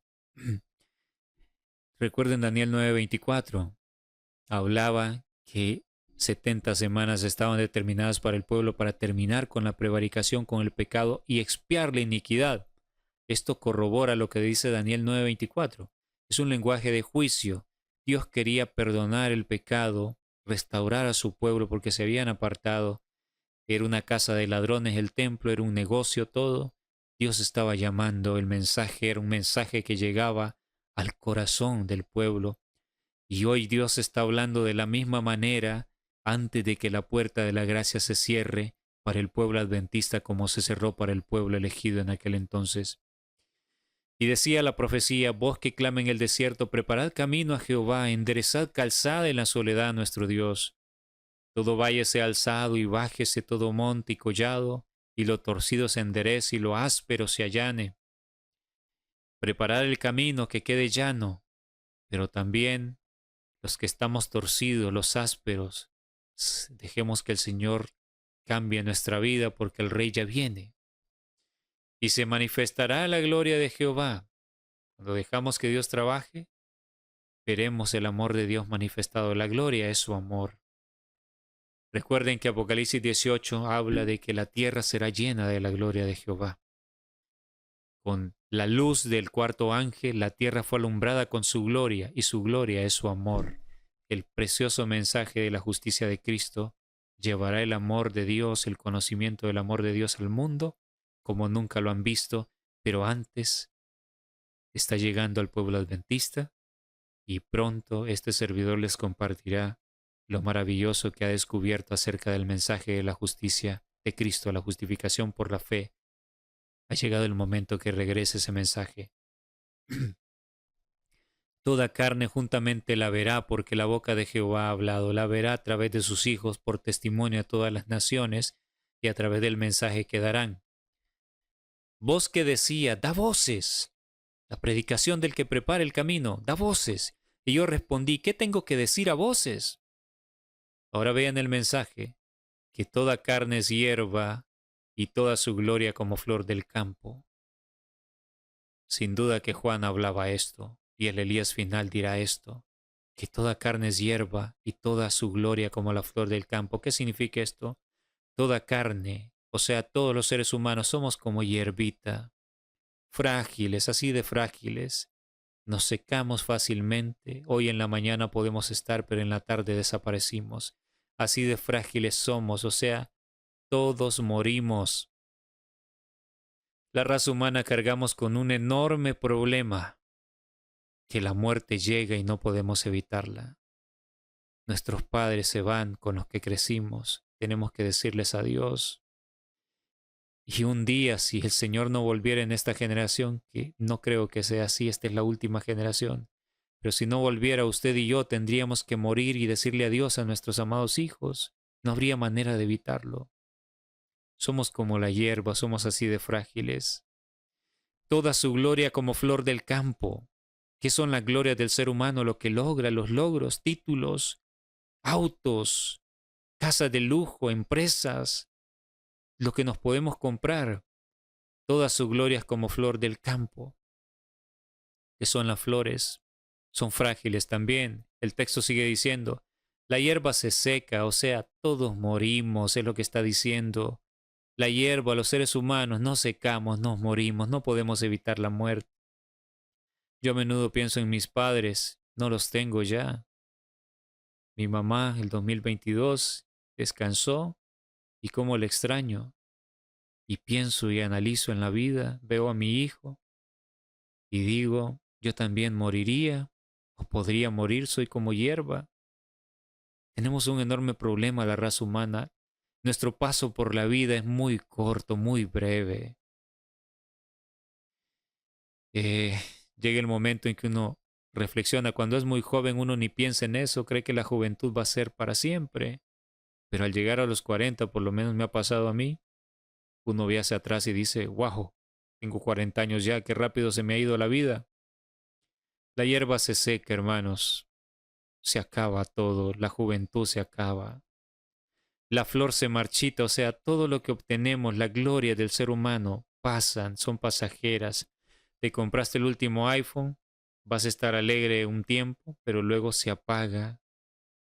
Recuerden Daniel 9:24. Hablaba que 70 semanas estaban determinadas para el pueblo para terminar con la prevaricación, con el pecado y expiar la iniquidad. Esto corrobora lo que dice Daniel 9:24. Es un lenguaje de juicio. Dios quería perdonar el pecado, restaurar a su pueblo porque se habían apartado. Era una casa de ladrones el templo, era un negocio todo. Dios estaba llamando, el mensaje era un mensaje que llegaba al corazón del pueblo. Y hoy Dios está hablando de la misma manera antes de que la puerta de la gracia se cierre para el pueblo adventista como se cerró para el pueblo elegido en aquel entonces. Y decía la profecía, voz que clama en el desierto, preparad camino a Jehová, enderezad calzada en la soledad a nuestro Dios. Todo valle sea alzado y bájese todo monte y collado, y lo torcido se enderece y lo áspero se allane. Preparad el camino que quede llano, pero también los que estamos torcidos, los ásperos, dejemos que el Señor cambie nuestra vida porque el Rey ya viene. Y se manifestará la gloria de Jehová. Cuando dejamos que Dios trabaje, veremos el amor de Dios manifestado. La gloria es su amor. Recuerden que Apocalipsis 18 habla de que la tierra será llena de la gloria de Jehová. Con la luz del cuarto ángel, la tierra fue alumbrada con su gloria, y su gloria es su amor. El precioso mensaje de la justicia de Cristo llevará el amor de Dios, el conocimiento del amor de Dios al mundo, como nunca lo han visto, pero antes está llegando al pueblo adventista, y pronto este servidor les compartirá lo maravilloso que ha descubierto acerca del mensaje de la justicia de Cristo, la justificación por la fe. Ha llegado el momento que regrese ese mensaje. Toda carne juntamente la verá, porque la boca de Jehová ha hablado. La verá a través de sus hijos por testimonio a todas las naciones y a través del mensaje que darán. Voz que decía, da voces. La predicación del que prepara el camino, da voces. Y yo respondí, ¿qué tengo que decir a voces? Ahora vean el mensaje, que toda carne es hierba y toda su gloria como flor del campo. Sin duda que Juan hablaba esto, y el Elías final dirá esto, que toda carne es hierba y toda su gloria como la flor del campo. ¿Qué significa esto? Toda carne, o sea, todos los seres humanos somos como hierbita, frágiles, así de frágiles. Nos secamos fácilmente. Hoy en la mañana podemos estar, pero en la tarde desaparecimos. Así de frágiles somos, o sea, todos morimos. La raza humana cargamos con un enorme problema, que la muerte llega y no podemos evitarla. Nuestros padres se van con los que crecimos, tenemos que decirles adiós. Y un día, si el Señor no volviera en esta generación, que no creo que sea así, esta es la última generación, pero si no volviera usted y yo, tendríamos que morir y decirle adiós a nuestros amados hijos. No habría manera de evitarlo. Somos como la hierba, somos así de frágiles. Toda su gloria como flor del campo. ¿Qué son las glorias del ser humano? Lo que logra, los logros, títulos, autos, casas de lujo, empresas, lo que nos podemos comprar. Todas sus glorias como flor del campo. ¿Qué son las flores? Son frágiles también. El texto sigue diciendo, la hierba se seca, o sea, todos morimos, es lo que está diciendo. La hierba, los seres humanos, nos secamos, nos morimos, no podemos evitar la muerte. Yo a menudo pienso en mis padres, no los tengo ya. Mi mamá, el 2022, descansó y cómo le extraño. Y pienso y analizo en la vida, veo a mi hijo y digo, yo también moriría o podría morir, soy como hierba. Tenemos un enorme problema la raza humana. Nuestro paso por la vida es muy corto, muy breve. Eh, Llega el momento en que uno reflexiona. Cuando es muy joven uno ni piensa en eso, cree que la juventud va a ser para siempre. Pero al llegar a los 40, por lo menos me ha pasado a mí, uno ve hacia atrás y dice, wow, Tengo 40 años ya, qué rápido se me ha ido la vida. La hierba se seca, hermanos. Se acaba todo, la juventud se acaba. La flor se marchita, o sea, todo lo que obtenemos, la gloria del ser humano, pasan, son pasajeras. Te compraste el último iPhone, vas a estar alegre un tiempo, pero luego se apaga.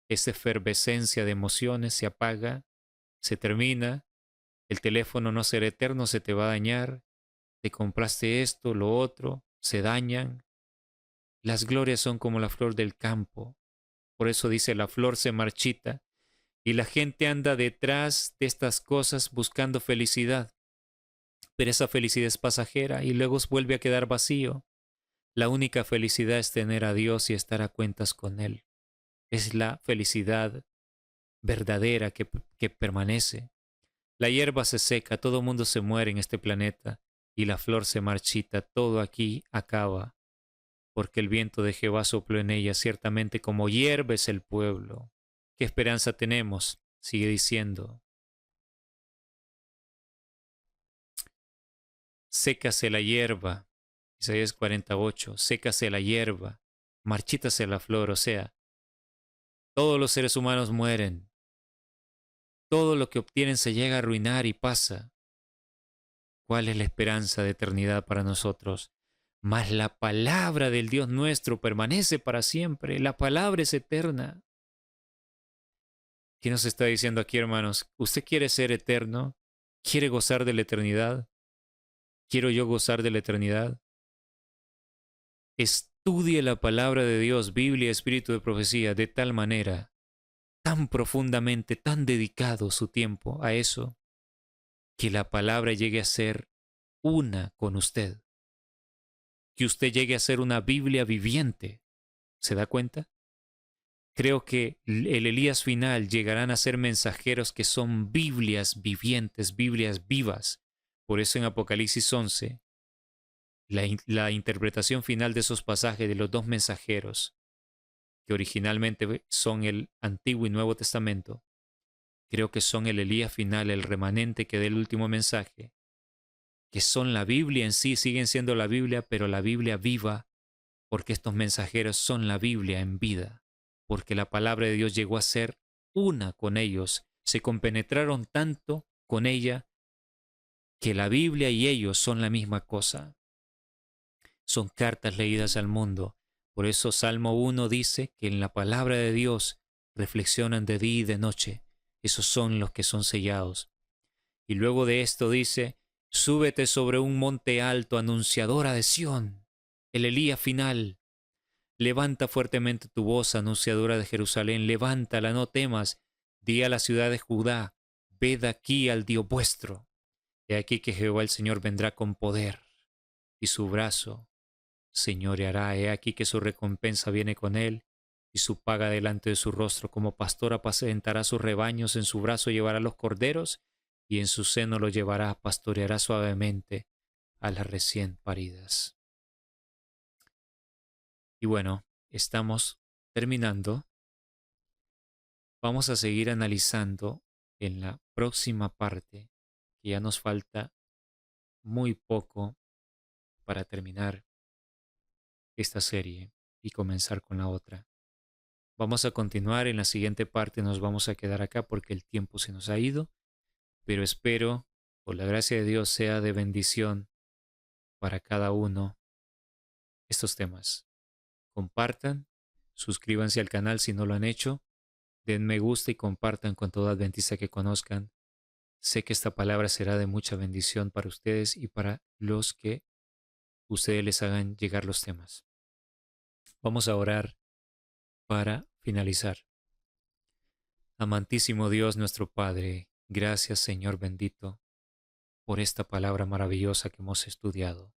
Esa efervescencia de emociones se apaga, se termina. El teléfono no será eterno, se te va a dañar. Te compraste esto, lo otro, se dañan. Las glorias son como la flor del campo. Por eso dice, la flor se marchita y la gente anda detrás de estas cosas buscando felicidad. Pero esa felicidad es pasajera y luego vuelve a quedar vacío. La única felicidad es tener a Dios y estar a cuentas con Él. Es la felicidad verdadera que permanece. La hierba se seca, todo mundo se muere en este planeta y la flor se marchita, todo aquí acaba, porque el viento de Jehová sopló en ella, ciertamente como hierba es el pueblo. ¿Qué esperanza tenemos? Sigue diciendo. Sécase la hierba, Isaías 48, sécase la hierba, marchítase la flor, o sea, todos los seres humanos mueren, todo lo que obtienen se llega a arruinar y pasa. ¿Cuál es la esperanza de eternidad para nosotros? Mas la palabra del Dios nuestro permanece para siempre, la palabra es eterna. ¿Qué nos está diciendo aquí, hermanos? ¿Usted quiere ser eterno? ¿Quiere gozar de la eternidad? ¿Quiero yo gozar de la eternidad? Estudie la palabra de Dios, Biblia, espíritu de profecía, de tal manera, tan profundamente, tan dedicado su tiempo a eso, que la palabra llegue a ser una con usted, que usted llegue a ser una Biblia viviente. ¿Se da cuenta? Creo que el Elías final llegarán a ser mensajeros que son Biblias vivientes, Biblias vivas. Por eso en Apocalipsis 11, la interpretación final de esos pasajes de los dos mensajeros, que originalmente son el Antiguo y Nuevo Testamento, creo que son el Elías final, el remanente que dé el último mensaje, que son la Biblia en sí, siguen siendo la Biblia, pero la Biblia viva, porque estos mensajeros son la Biblia en vida, porque la palabra de Dios llegó a ser una con ellos, se compenetraron tanto con ella que la Biblia y ellos son la misma cosa. Son cartas leídas al mundo. Por eso Salmo 1 dice que en la palabra de Dios reflexionan de día y de noche. Esos son los que son sellados. Y luego de esto dice, súbete sobre un monte alto, anunciadora de Sión, el Elías final. Levanta fuertemente tu voz, anunciadora de Jerusalén, levántala, no temas. Di a la ciudad de Judá, ved aquí al Dios vuestro. He aquí que Jehová el Señor vendrá con poder, y su brazo señoreará. He aquí que su recompensa viene con él, y su paga delante de su rostro. Como pastor apacentará sus rebaños, en su brazo llevará los corderos, y en su seno los llevará, pastoreará suavemente a las recién paridas. Y bueno, estamos terminando. Vamos a seguir analizando en la próxima parte, que ya nos falta muy poco para terminar esta serie y comenzar con la otra. Vamos a continuar en la siguiente parte, nos vamos a quedar acá porque el tiempo se nos ha ido, pero espero, por la gracia de Dios, sea de bendición para cada uno estos temas. Compartan, suscríbanse al canal si no lo han hecho, den me gusta y compartan con todo adventista que conozcan. Sé que esta palabra será de mucha bendición para ustedes y para los que ustedes les hagan llegar los temas. Vamos a orar para finalizar. Amantísimo Dios nuestro Padre, gracias Señor bendito por esta palabra maravillosa que hemos estudiado.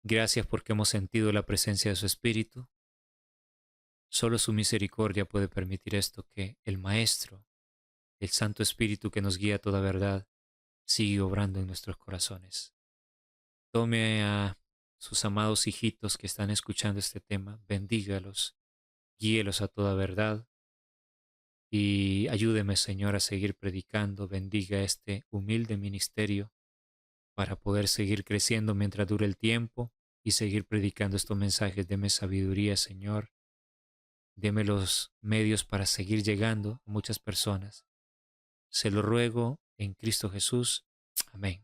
Gracias porque hemos sentido la presencia de su Espíritu. Solo su misericordia puede permitir esto, que el Maestro, el Santo Espíritu que nos guía a toda verdad, sigue obrando en nuestros corazones. Tome a sus amados hijitos que están escuchando este tema, bendígalos, guíelos a toda verdad y ayúdeme, Señor, a seguir predicando. Bendiga este humilde ministerio para poder seguir creciendo mientras dure el tiempo y seguir predicando estos mensajes. Deme sabiduría, Señor. Deme los medios para seguir llegando a muchas personas. Se lo ruego en Cristo Jesús. Amén.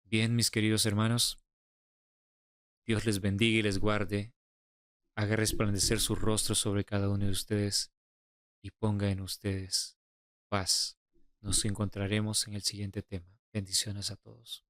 Bien, mis queridos hermanos, Dios les bendiga y les guarde, haga resplandecer su rostro sobre cada uno de ustedes y ponga en ustedes paz. Nos encontraremos en el siguiente tema. Bendiciones a todos.